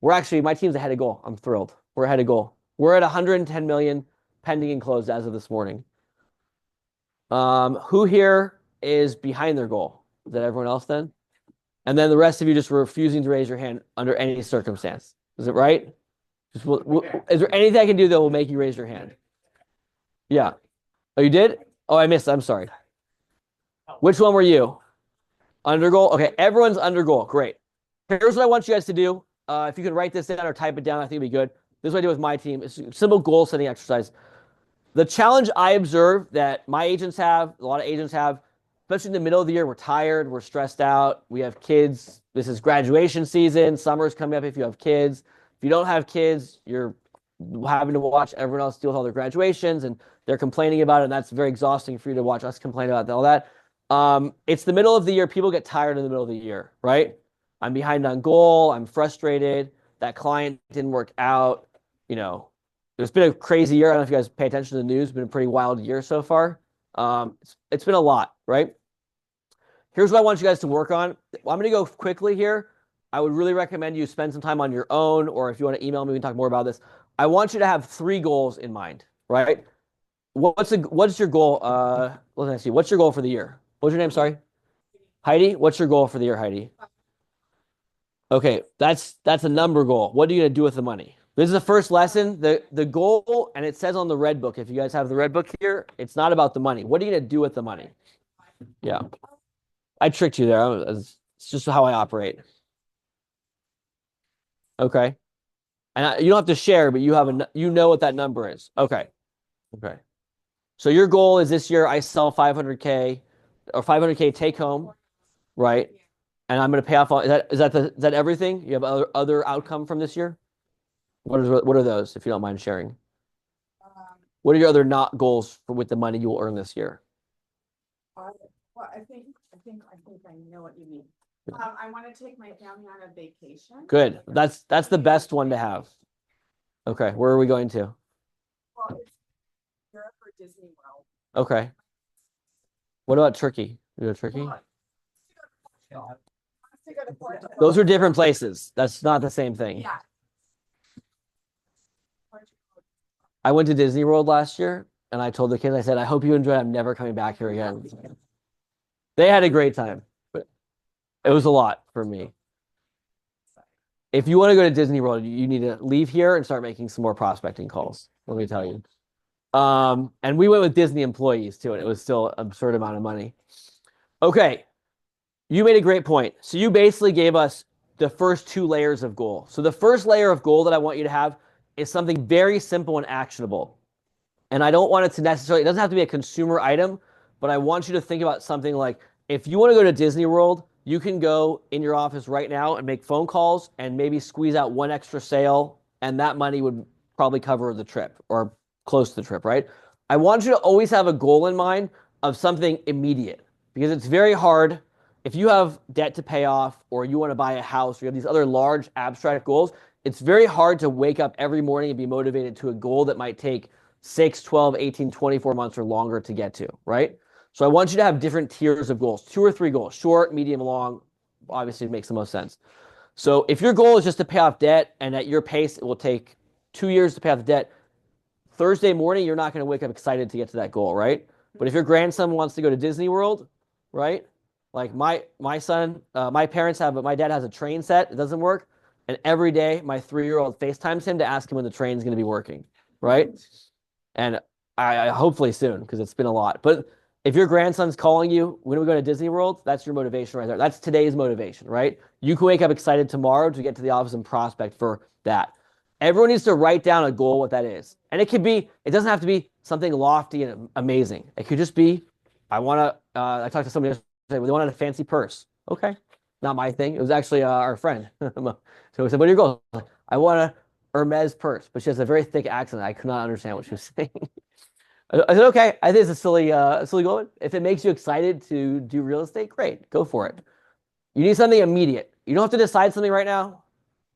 My team's ahead of goal. I'm thrilled. We're ahead of goal. We're at 110 million pending and closed as of this morning. Who here is behind their goal? Is that everyone else then? And then the rest of you just refusing to raise your hand under any circumstance. Is it right? Is there anything I can do that will make you raise your hand? Yeah. Oh, you did? Oh, I missed. I'm sorry. Which one were you? Under goal? Okay, everyone's under goal. Great. Here's what I want you guys to do. If you can write this down or type it down, I think it'd be good. This is what I do with my team. It's a simple goal setting exercise. The challenge I observe that my agents have, a lot of agents have, especially in the middle of the year, we're tired, we're stressed out, we have kids. This is graduation season. Summer's coming up if you have kids. If you don't have kids, you're having to watch everyone else deal with all their graduations, and they're complaining about it, and that's very exhausting for you to watch us complain about all that. It's the middle of the year. People get tired in the middle of the year, right? I'm behind on goal. I'm frustrated. that client didn't work out. You know, it's been a crazy year. I don't know if you guys pay attention to the news. It's been a pretty wild year so far. It's been a lot, right? Here's what I want you guys to work on. I'm going to go quickly here. I would really recommend you spend some time on your own, or if you want to email me, we can talk more about this. I want you to have 3 goals in mind, right? What's your goal? Let me see. What's your goal for the year? What's your name? Sorry. Heidi. What's your goal for the year, Heidi? Okay, that's a number goal. What are you going to do with the money? This is the first lesson. The goal, and it says on the red book, if you guys have the red book here, it's not about the money. What are you going to do with the money? Yeah. I tricked you there. It's just how I operate. Okay. And you don't have to share, but you know what that number is. Okay. Okay. So your goal is this year I sell 500K or 500K take home, right? And I'm going to pay off all, is that everything? You have other outcome from this year? What are those, if you don't mind sharing? What are your other not goals with the money you will earn this year? Well, I think I know what you mean. I want to take my family on a vacation. Good. That's the best one to have. Okay. Where are we going to? Well, it's Europe or Disney World. Okay. What about Turkey? You go to Turkey? Those are different places. That's not the same thing. Yeah. I went to Disney World last year, and I told the kids, I said, I hope you enjoy it. I'm never coming back here again. They had a great time, but it was a lot for me. If you want to go to Disney World, you need to leave here and start making some more prospecting calls. Let me tell you. And we went with Disney employees too, and it was still an absurd amount of money. Okay. You made a great point. So you basically gave us the first 2 layers of goal. So the first layer of goal that I want you to have is something very simple and actionable. And I don't want it to necessarily, it doesn't have to be a consumer item, but I want you to think about something like, if you want to go to Disney World, you can go in your office right now and make phone calls and maybe squeeze out 1 extra sale, and that money would probably cover the trip or close to the trip, right? I want you to always have a goal in mind of something immediate, because it's very hard. If you have debt to pay off, or you want to buy a house, or you have these other large abstract goals, it's very hard to wake up every morning and be motivated to a goal that might take 6, 12, 18, 24 months or longer to get to, right? So I want you to have different tiers of goals, 2 or 3 goals, short, medium, long. Obviously, it makes the most sense. So if your goal is just to pay off debt, and at your pace, it will take 2 years to pay off the debt, Thursday morning, you're not going to wake up excited to get to that goal, right? But if your grandson wants to go to Disney World, right? Like my son, my parents have, but my dad has a train set. It doesn't work. And every day, my 3-year-old FaceTimes him to ask him when the train's going to be working, right? And I hopefully soon, because it's been a lot. But if your grandson's calling you, when we go to Disney World, that's your motivation right there. That's today's motivation, right? You can wake up excited tomorrow to get to the office and prospect for that. Everyone needs to write down a goal, what that is. And it doesn't have to be something lofty and amazing. It could just be, I talked to somebody yesterday, they wanted a fancy purse. Okay. Not my thing. It was actually our friend. So we said, what are your goals? I want a Hermes purse, but she has a very thick accent. I could not understand what she was saying. I said, okay, I think it's a silly goal. If it makes you excited to do real estate, great, go for it. You need something immediate. You don't have to decide something right now.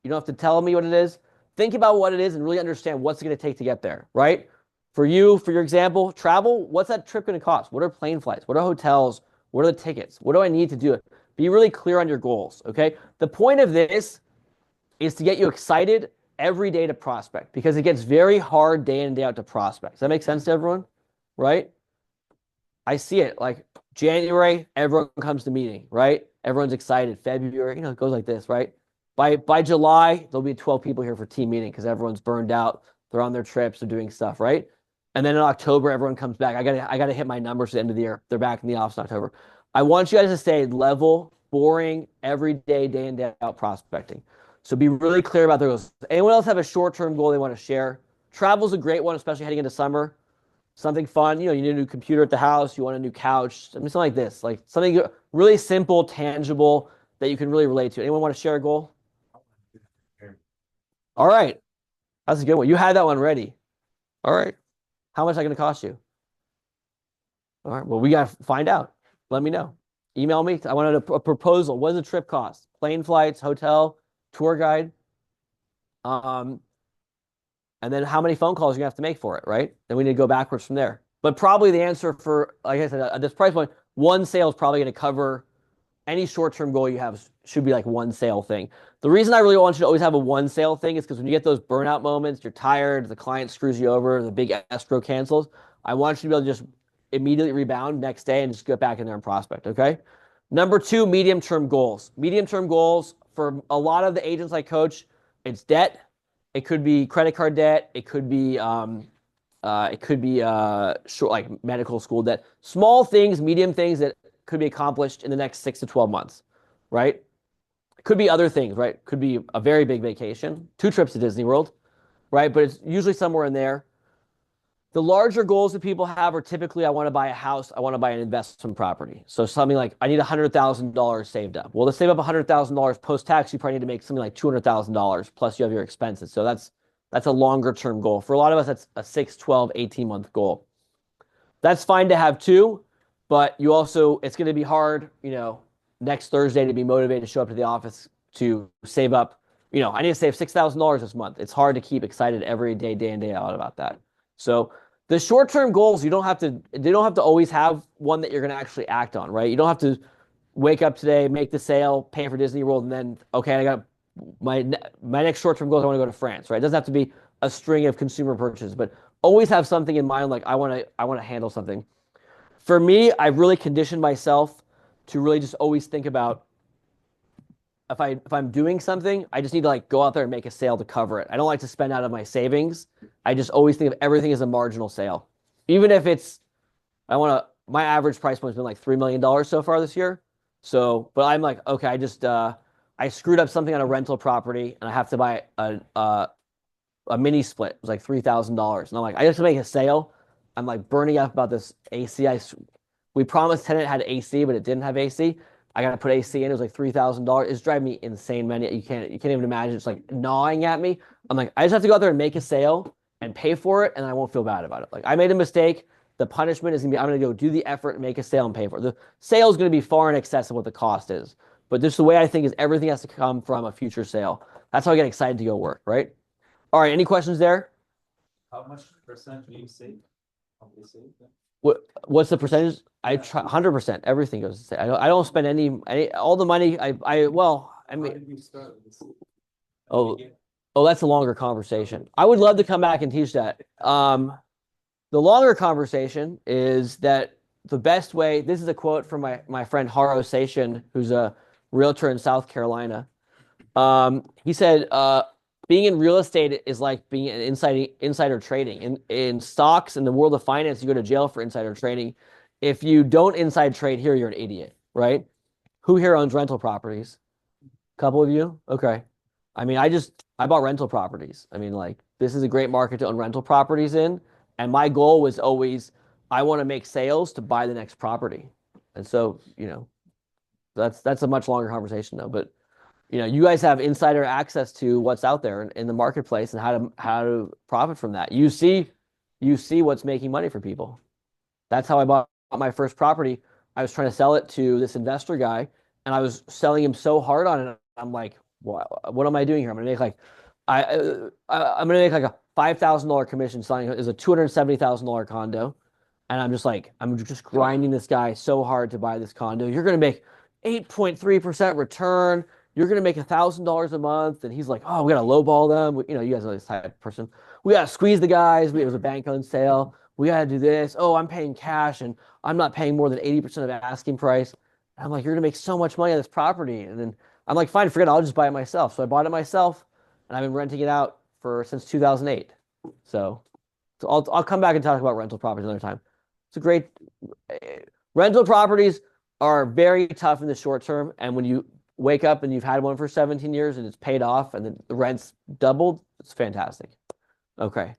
You don't have to tell me what it is. Think about what it is and really understand what's it going to take to get there, right? For you, for your example, travel, what's that trip going to cost? What are plane flights? What are hotels? What are the tickets? What do I need to do? Be really clear on your goals, okay? The point of this is to get you excited every day to prospect, because it gets very hard day in and day out to prospect. Does that make sense to everyone? Right? I see it. Like January, everyone comes to meeting, right? Everyone's excited. February, it goes like this, right? By July, there'll be 12 people here for team meeting because everyone's burned out. They're on their trips. They're doing stuff, right? And then in October, everyone comes back. I gotta hit my numbers at the end of the year. They're back in the office in October. I want you guys to stay level, boring, every day in, day out prospecting. So be really clear about their goals. Anyone else have a short-term goal they want to share? Travel's a great one, especially heading into summer. Something fun, you need a new computer at the house, you want a new couch, something like this, like something really simple, tangible that you can really relate to. Anyone want to share a goal? All right. That's a good one. You had that one ready. All right. How much is that going to cost you? All right. Well, we got to find out. Let me know. Email me. I wanted a proposal. What does a trip cost? Plane flights, hotel, tour guide. Um, and then how many phone calls you're gonna have to make for it, right? Then we need to go backwards from there. But probably the answer for, like I said, at this price point, one sale is probably going to cover any short-term goal you have. Should be like one sale thing. The reason I really want you to always have a one sale thing is because when you get those burnout moments, you're tired, the client screws you over, the big escrow cancels. I want you to be able to just immediately rebound next day and just get back in there and prospect. Okay. Number two, medium-term goals. Medium-term goals for a lot of the agents I coach, it's debt. It could be credit card debt. It could be short, like medical school debt. Small things, medium things that could be accomplished in the next 6 to 12 months, right? It could be other things, right? Could be a very big vacation, 2 trips to Disney World, right? But it's usually somewhere in there. The larger goals that people have are typically, I want to buy a house, I want to buy an investment property. So something like, I need $100,000 saved up. Well, to save up $100,000 post-tax, you probably need to make something like $200,000 plus you have your expenses. So that's a longer term goal. For a lot of us, that's a 6, 12, 18-month goal. That's fine to have too, but you also, it's going to be hard, next Thursday to be motivated to show up to the office to save up. I need to save $6,000 this month. It's hard to keep excited every day, day in, day out about that. So the short-term goals, they don't have to always have one that you're going to actually act on, right? You don't have to wake up today, make the sale, pay for Disney World, and then, okay, I got my next short-term goal is I want to go to France, right? It doesn't have to be a string of consumer purchases, but always have something in mind, like I want to handle something. For me, I've really conditioned myself to really just always think about if I'm doing something, I just need to like go out there and make a sale to cover it. I don't like to spend out of my savings. I just always think of everything as a marginal sale. Even if my average price point has been like $3 million so far this year. So, but I'm like, okay, I screwed up something on a rental property and I have to buy a mini split. It was like $3,000. And I'm like, I just have to make a sale. I'm like burning up about this AC. We promised tenant had AC, but it didn't have AC. I got to put AC in. It was like $3,000. It's driving me insane, man. You can't even imagine. It's like gnawing at me. I'm like, I just have to go out there and make a sale and pay for it, and I won't feel bad about it. Like I made a mistake. The punishment is gonna be I'm gonna go do the effort and make a sale and pay for it. The sale is gonna be far in excess of what the cost is. But just the way I think is everything has to come from a future sale. That's how I get excited to go work, right? All right, any questions there? How much percent do you save? How do you save? What's the percentage? I try 100%. Everything goes to say. I don't spend any all the money. I How did you start with this? Oh, that's a longer conversation. I would love to come back and teach that. The longer conversation is that the best way. This is a quote from my friend Haro Sation, who's a realtor in South Carolina. He said, being in real estate is like being an insider trading. In stocks, in the world of finance, you go to jail for insider trading. If you don't inside trade here, you're an idiot, right? Who here owns rental properties? A couple of you? Okay. I mean, I bought rental properties. I mean, like, this is a great market to own rental properties in. And my goal was always, I want to make sales to buy the next property. And so, that's a much longer conversation though. But you guys have insider access to what's out there in the marketplace and how to profit from that. You see what's making money for people. That's how I bought my first property. I was trying to sell it to this investor guy, and I was selling him so hard on it. I'm like, what am I doing here? I'm gonna make like a $5,000 commission selling it. It's a $270,000 condo, and I'm just grinding this guy so hard to buy this condo. You're gonna make 8.3% return. You're going to make $1,000 a month. And he's like, oh, we got to lowball them. You guys know this type of person. We got to squeeze the guys. It was a bank-owned sale. We got to do this. Oh, I'm paying cash and I'm not paying more than 80% of asking price. And I'm like, you're going to make so much money on this property. And then I'm like, fine, forget it. I'll just buy it myself. So I bought it myself and I've been renting it out since 2008. So I'll come back and talk about rental properties another time. It's a great, rental properties are very tough in the short term. And when you wake up and you've had one for 17 years and it's paid off and the rent's doubled, it's fantastic. Okay.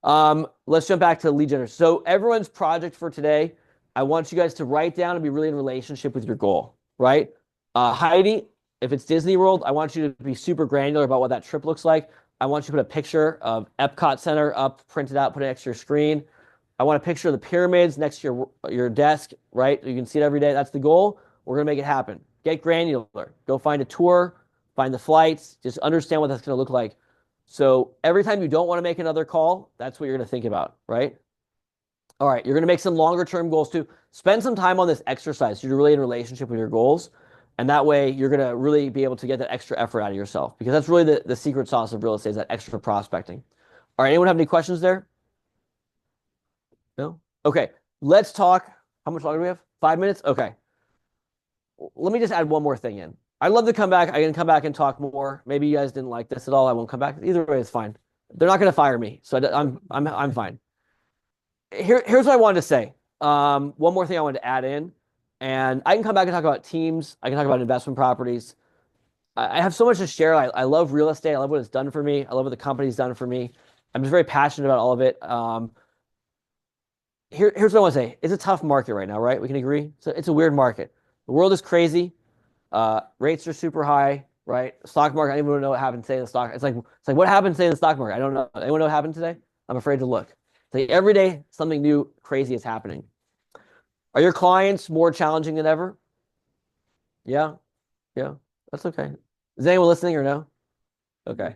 Let's jump back to lead generation. So everyone's project for today, I want you guys to write down and be really in relationship with your goal, right? Heidi, if it's Disney World, I want you to be super granular about what that trip looks like. I want you to put a picture of Epcot Center up, print it out, put it next to your screen. I want a picture of the pyramids next to your desk, right? You can see it every day. That's the goal. We're going to make it happen. Get granular. Go find a tour, find the flights, just understand what that's going to look like. So every time you don't want to make another call, that's what you're going to think about, right? All right, you're going to make some longer term goals too. Spend some time on this exercise so you're really in relationship with your goals. And that way you're going to really be able to get that extra effort out of yourself, because that's really the secret sauce of real estate, is that extra prospecting. All right, anyone have any questions there? No? Okay, let's talk. How much longer do we have? 5 minutes? Okay. Let me just add one more thing in. I'd love to come back. I can come back and talk more. Maybe you guys didn't like this at all. I won't come back. Either way, it's fine. They're not going to fire me, so I'm fine. Here's what I wanted to say. One more thing I wanted to add in, and I can come back and talk about teams. I can talk about investment properties. I have so much to share. I love real estate. I love what it's done for me. I love what the company's done for me. I'm just very passionate about all of it. Here's what I want to say. It's a tough market right now, right? We can agree. So it's a weird market. The world is crazy. Rates are super high, right? Stock market, I don't even know what happened today in the stock. It's like what happened today in the stock market? I don't know. Anyone know what happened today? I'm afraid to look. Like every day, something new, crazy is happening. Are your clients more challenging than ever? Yeah, that's okay. Is anyone listening or no? Okay.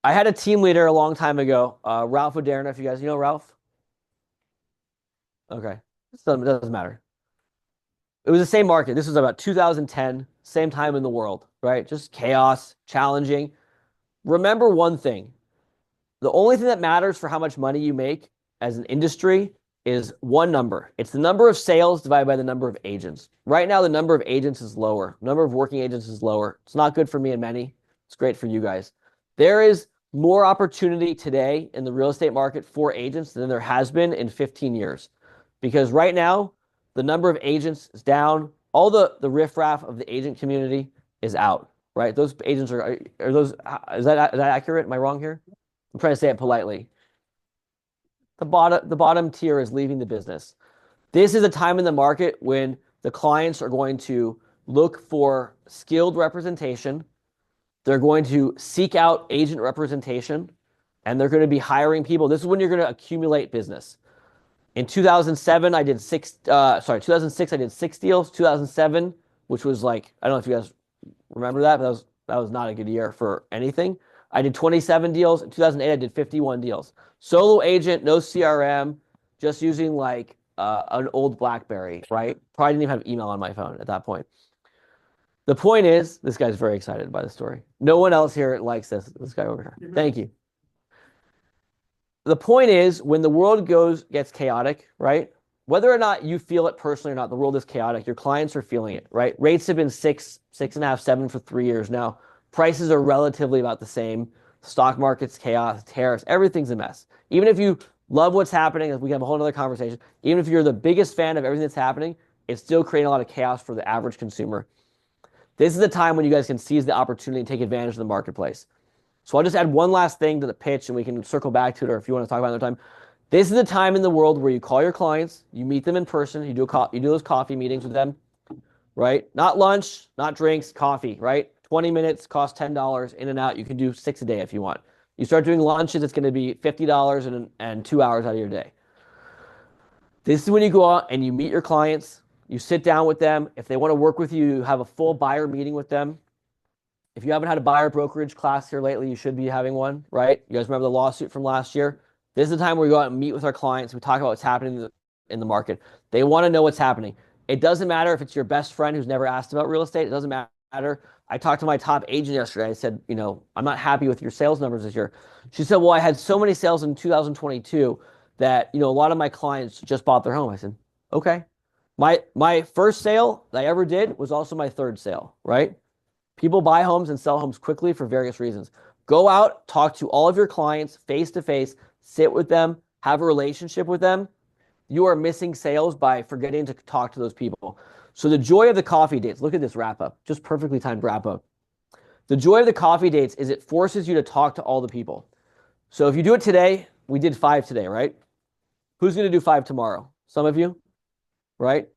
I had a team leader a long time ago, Ralph Oderna, if you guys, know Ralph? Okay, it doesn't matter. It was the same market. This was about 2010, same time in the world, right? Just chaos, challenging. Remember one thing. The only thing that matters for how much money you make as an industry is one number. It's the number of sales divided by the number of agents. Right now, the number of agents is lower. Number of working agents is lower. It's not good for me and many. It's great for you guys. There is more opportunity today in the real estate market for agents than there has been in 15 years. Because right now, the number of agents is down. All the riffraff of the agent community is out, right? Those agents are those, is that accurate? Am I wrong here? I'm trying to say it politely. The bottom tier is leaving the business. This is a time in the market when the clients are going to look for skilled representation. They're going to seek out agent representation, and they're going to be hiring people. This is when you're going to accumulate business. In 2007, I did 2006, I did 6 deals. 2007, which was like, I don't know if you guys remember that, but that was not a good year for anything. I did 27 deals. In 2008, I did 51 deals. Solo agent, no CRM, just using like an old BlackBerry, right? Probably didn't even have email on my phone at that point. The point is, this guy's very excited by the story. No one else here likes this guy over here. Thank you. The point is, when the world gets chaotic, right? Whether or not you feel it personally or not, the world is chaotic. Your clients are feeling it, right? Rates have been 6.5, 7 for 3 years now. Prices are relatively about the same. Stock market's chaos, tariffs, everything's a mess. Even if you love what's happening, we have a whole other conversation. Even if you're the biggest fan of everything that's happening, it's still creating a lot of chaos for the average consumer. This is the time when you guys can seize the opportunity and take advantage of the marketplace. So I'll just add one last thing to the pitch, and we can circle back to it, or if you want to talk about it another time. This is the time in the world where you call your clients, you meet them in person, you do those coffee meetings with them, right? Not lunch, not drinks, coffee, right? 20 minutes, costs $10, in and out. You can do 6 a day if you want. You start doing lunches, it's going to be $50 and 2 hours out of your day. This is when you go out and you meet your clients, you sit down with them. If they want to work with you, you have a full buyer meeting with them. If you haven't had a buyer brokerage class here lately, you should be having one, right? You guys remember the lawsuit from last year? This is the time where we go out and meet with our clients. We talk about what's happening in the market. They want to know what's happening. It doesn't matter if it's your best friend who's never asked about real estate. It doesn't matter. I talked to my top agent yesterday. I said, I'm not happy with your sales numbers this year. She said, well, I had so many sales in 2022 that, a lot of my clients just bought their home. I said, okay. My first sale that I ever did was also my third sale, right? People buy homes and sell homes quickly for various reasons. Go out, talk to all of your clients face to face, sit with them, have a relationship with them. You are missing sales by forgetting to talk to those people. So the joy of the coffee dates, look at this wrap up, just perfectly timed wrap up. The joy of the coffee dates is it forces you to talk to all the people. So if you do it today, we did 5 today, right? Who's going to do 5 tomorrow? Some of you, right?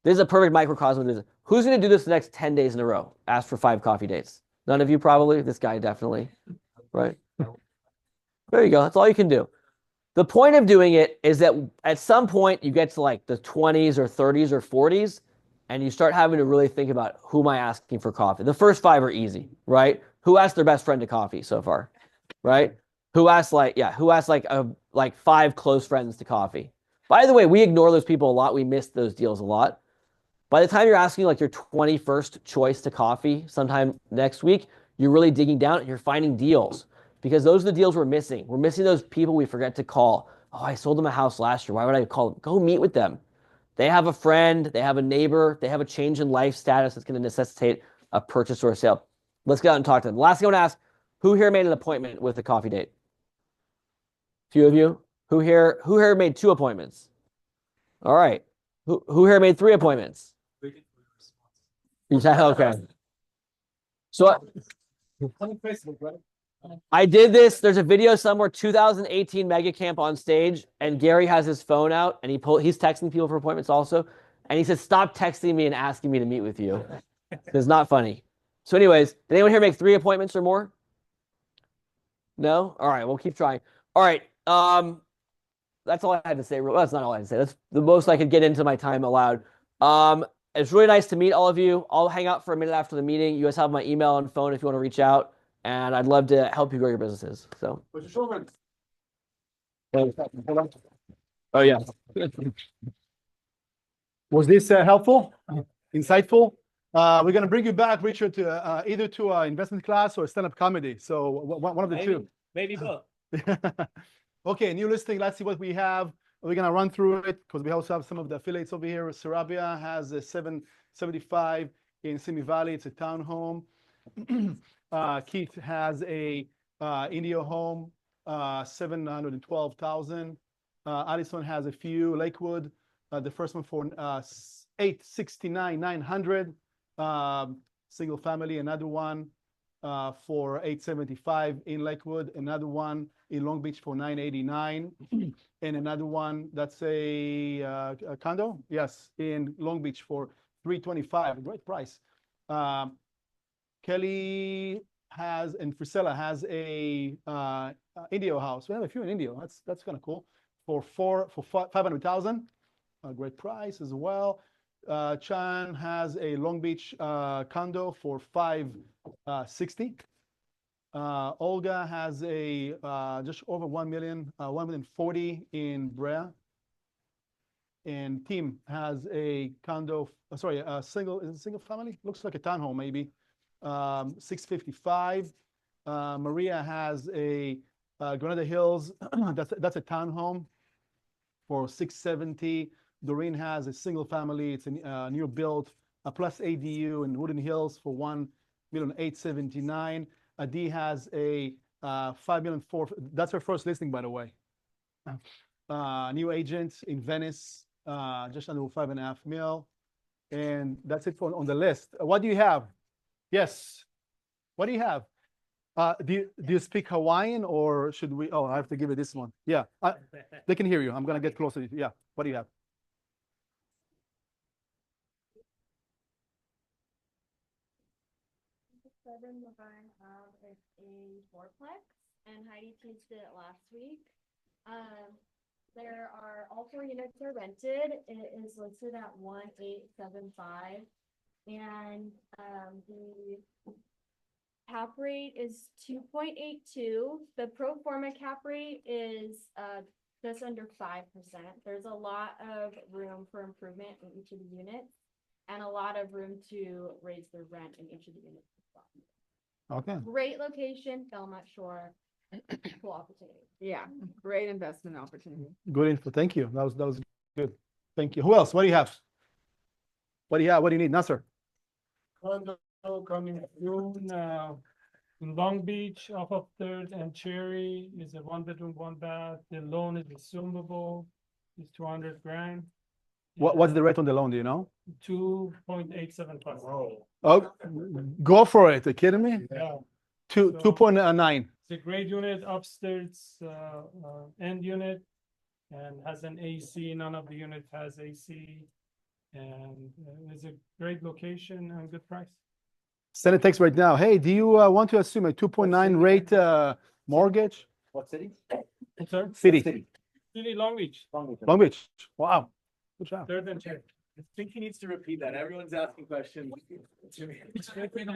This is a perfect microcosm of this. Who's going to do this the next 10 days in a row? Ask for 5 coffee dates. None of you probably. This guy definitely, right? There you go. That's all you can do. The point of doing it is that at some point you get to like the 20s or 30s or 40s, and you start having to really think about who am I asking for coffee. The first 5 are easy, right? Who asked their best friend to coffee so far? Right? Who asked like 5 close friends to coffee? By the way, we ignore those people a lot. We miss those deals a lot. By the time you're asking like your 21st choice to coffee sometime next week, you're really digging down and you're finding deals because those are the deals we're missing. We're missing those people we forget to call. Oh, I sold them a house last year. Why would I call them? Go meet with them. They have a friend, they have a neighbor, they have a change in life status that's going to necessitate a purchase or a sale. Let's get out and talk to them. Last thing I want to ask, who here made an appointment with a coffee date? Few of you? Who here made 2 appointments? All right. Who here made 3 appointments? Okay. So On Facebook, right? I did this. There's a video somewhere, 2018 Mega Camp on stage, and Gary has his phone out, and he's texting people for appointments also, and he says, "Stop texting me and asking me to meet with you." It's not funny. So, anyways, did anyone here make 3 appointments or more? No. All right. We'll keep trying. All right. That's all I had to say. Well, that's not all I had to say. That's the most I could get into my time allowed. It's really nice to meet all of you. I'll hang out for a minute after the meeting. You guys have my email and phone if you want to reach out. And I'd love to help you grow your businesses. So. Oh yeah. Was this helpful, insightful? We're gonna bring you back, Richard, to either to investment class or stand-up comedy. So one of the two. Maybe both. Okay, new listing. Let's see what we have. We're gonna run through it because we also have some of the affiliates over here. Sarabia has a 775 in Simi Valley. It's a townhome. Keith has a Indio home, 712,000. Addison has a few. Lakewood, the first one for 869,900. Single family. Another one for 875 in Lakewood. Another one in Long Beach for 989, and another one that's a condo. Yes, in Long Beach for 325. Great price. Kelly has and Priscilla has a Indio house. We have a few in Indio. That's kind of cool. For 500,000. A great price as well. Chan has a Long Beach condo for 560. Olga has a just over 1 million, 1,040,000 in Brea. And Tim has a condo, a single family, looks like a townhome maybe, 655. Maria has a Granada Hills, that's a townhome for 670. Doreen has a single family, it's a new build, a plus ADU in Woodland Hills for 1,879,000. Adi has a 5,004,000. That's her first listing, by the way. New agent in Venice, just under 5.5 mil. And that's it on the list. What do you have? Yes. What do you have? Do you speak Hawaiian or should we? Oh, I have to give you this one. Yeah, they can hear you. I'm gonna get closer to you. Yeah. What do you have? Southern Laverne is a fourplex, and Heidi teased it last week. There are all 4 units are rented. It is listed at 1,875, and the cap rate is 2.82. The pro forma cap rate is just under 5%. There's a lot of room for improvement in each of the units, and a lot of room to raise the rent in each of the units. Okay. Great location, Belmont Shore. Cool opportunity. Yeah, great investment opportunity. Good info. Thank you. That was good. Thank you. Who else? What do you have? What do you have? What do you need, Nasser? Condo coming soon, in Long Beach off of 3rd and Cherry is a 1-bedroom, 1-bath. The loan is assumable. It's 200 grand. What's the rate on the loan? Do you know? 2.875. Oh, go for it. Are you kidding me? Yeah. 2.9. It's a great unit, upstairs, end unit, and has an AC. None of the units has AC, and it's a great location and good price. Send a text right now. Hey, do you want to assume a 2.9 rate mortgage? What city? Sir? City. City Long Beach, Long Beach. Wow. Good job. 3rd and Cherry. I think he needs to repeat that. Everyone's asking questions. Jimmy. Yeah, can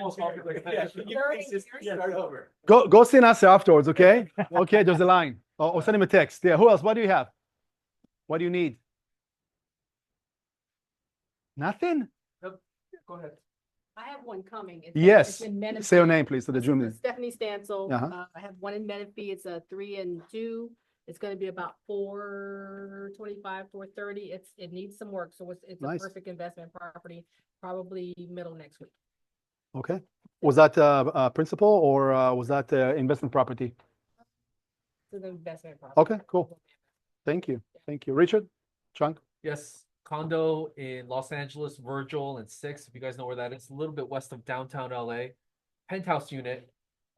you please just start over? Go see us afterwards, okay? Okay, there's a line. Or send him a text. Yeah, who else? What do you have? What do you need? Nothing? Go ahead. I have one coming. Yes. it's in Menifee. Say your name, please, to the This is Zoom. Stephanie Stansel. Uh-huh. I have one in Menifee. It's a 3 and 2. It's gonna be about 425, 430. It needs some work, so it's a Nice. perfect investment property, probably middle next week. Okay. Was that principal or was that investment property? It's an investment property. Okay, cool. Thank you. Thank you. Richard? Chunk? Yes, condo in Los Angeles, Virgil and 6, if you guys know where that is, a little bit west of downtown LA. Penthouse unit.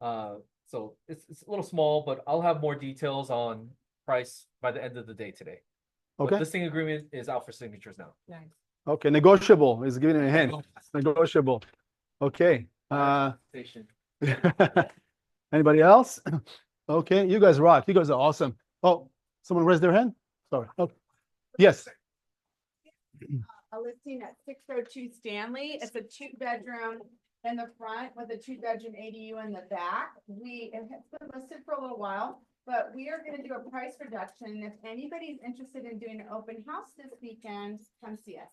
So it's a little small, but I'll have more details on price by the end of the day today. But Okay. listing agreement is out for signatures now. Nice. Okay, negotiable. Is giving it a hint. Negotiable. Okay. Station. Anybody else? Okay, you guys rock. You guys are awesome. Oh, someone raised their hand? Sorry. Oh, yes. A listing at 602 Stanley. It's a 2-bedroom in the front with a 2-bedroom ADU in the back. It has been listed for a little while, but we are gonna do a price reduction. If anybody's interested in doing an open house this weekend, come see us.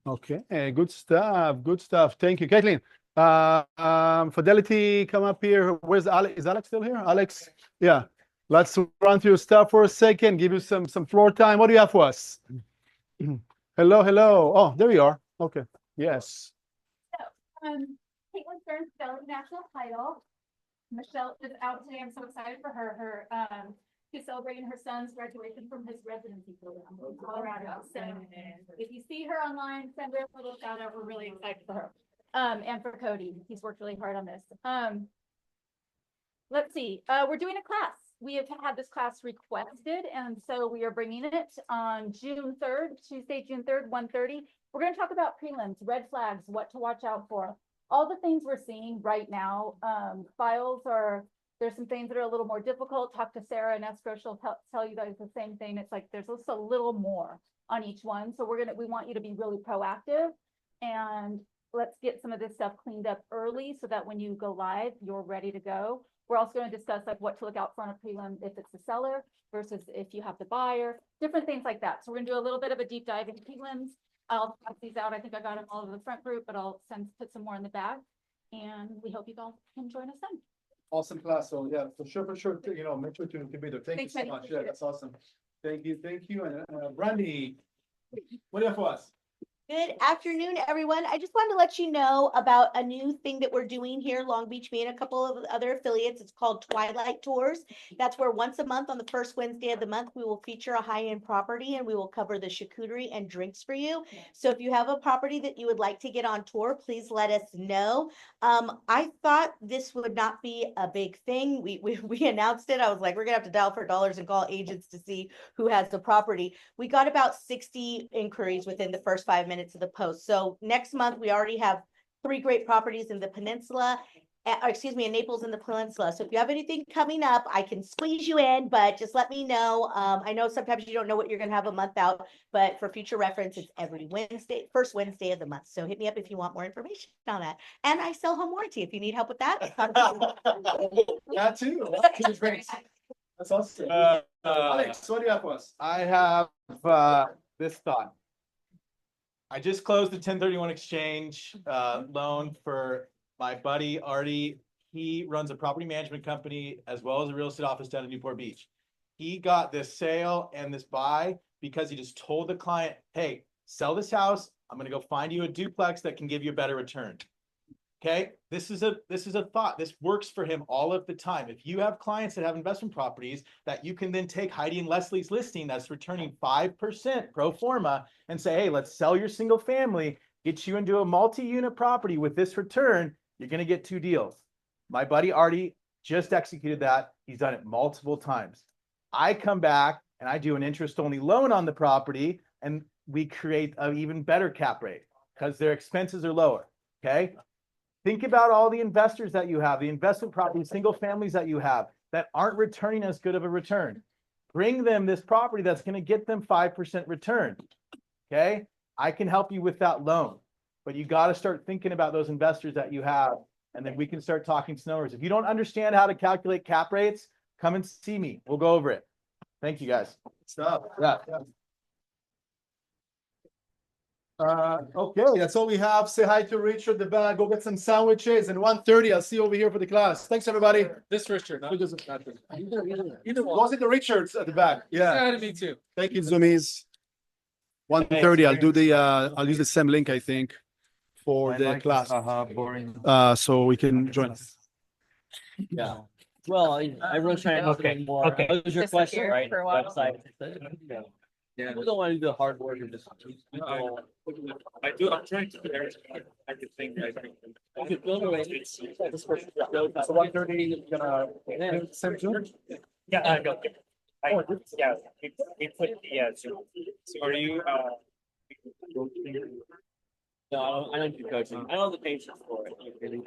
Okay, good stuff. Good stuff. Thank you, Caitlin. Fidelity, come up here. Where's Alex? Is Alex still here? Alex? Yeah. Let's run through your stuff for a second. Give you some floor time. What do you have for us? Hello, hello. Oh, there you are. Okay. Yes. Caitlin Stern's selling national title. Michelle is out today. I'm so excited for her. She's celebrating her son's graduation from his residency program in Colorado. So if you see her online, send her a little shout out. We're really excited for her. And for Cody, he's worked really hard on this. Let's see, we're doing a class. We have had this class requested, and so we are bringing it on June 3rd, Tuesday, June 3rd, 1:30. We're going to talk about prelims, red flags, what to watch out for, all the things we're seeing right now. There's some things that are a little more difficult. Talk to Sarah and escrow. She'll tell you guys the same thing. It's like there's just a little more on each one. So we want you to be really proactive, and let's get some of this stuff cleaned up early so that when you go live, you're ready to go. We're also going to discuss like what to look out for on a prelim if it's the seller versus if you have the buyer, different things like that. So we're going to do a little bit of a deep dive into prelims. I'll pass these out. I think I got them all over the front group, but I'll put some more in the back. And we hope you all can join us then. Awesome class. So yeah, for sure. You know, make sure to be there. Thank Thanks, you so Betty. much. Appreciate Yeah, that's awesome. Thank you. And Brandy, what do you have for us? Good afternoon, everyone. I just wanted to let you know about a new thing that we're doing here, Long Beach, me and a couple of other affiliates. It's called Twilight Tours. That's where once a month on the first Wednesday of the month, we will feature a high-end property and we will cover the charcuterie and drinks for you. So if you have a property that you would like to get on tour, please let us know. I thought this would not be a big thing. We announced it. I was like, we're gonna have to dial for dollars and call agents to see who has the property. We got about 60 inquiries within the first 5 minutes of the post. So next month, we already have 3 great properties in the peninsula, in Naples and the peninsula. So if you have anything coming up, I can squeeze you in, but just let me know. I know sometimes you don't know what you're going to have a month out, but for future reference, it's every Wednesday, first Wednesday of the month. So hit me up if you want more information on that. And I sell home warranty if you need help with that. That too. That's great. That's awesome. Alex, what do you have for us? I have this thought. I just closed the 1031 exchange loan for my buddy Artie. He runs a property management company as well as a real estate office down in Newport Beach. He got this sale and this buy because he just told the client, hey, sell this house. I'm going to go find you a duplex that can give you a better return. Okay, this is a thought. This works for him all of the time. If you have clients that have investment properties that you can then take Heidi and Leslie's listing that's returning 5% pro forma and say, hey, let's sell your single family, get you into a multi-unit property with this return, you're going to get 2 deals. My buddy Artie just executed that. He's done it multiple times. I come back and I do an interest-only loan on the property and we create an even better cap rate because their expenses are lower. Okay. Think about all the investors that you have, the investment properties, single families that you have that aren't returning as good of a return. Bring them this property that's going to get them 5% return. Okay. I can help you with that loan, but you got to start thinking about those investors that you have, and then we can start talking numbers. If you don't understand how to calculate cap rates, come and see me. We'll go over it. Thank you, guys. Stop. Yeah. Okay, that's all we have. Say hi to Richard at the back. Go get some sandwiches, and 1:30, I'll see you over here for the class. Thanks, everybody. This Richard, not this. Either one. Was it the Richards at the back? Yeah. Yeah, me too. Thank you, Zoomies. 1:30, I'll do the I'll use the same link, I think, for the class. So we can join us. Yeah. Well, everyone's trying to get more. Okay. What was your question, Disappear right? for a while. Website. People don't want to do the hard work and just. I do. I'm trying to prepare everything. You could build a way. So 1:30, gonna same Zoom? Yeah, no. Yeah, we put Zoom. So are you No, I don't do coaching. I don't have the patience for it. I even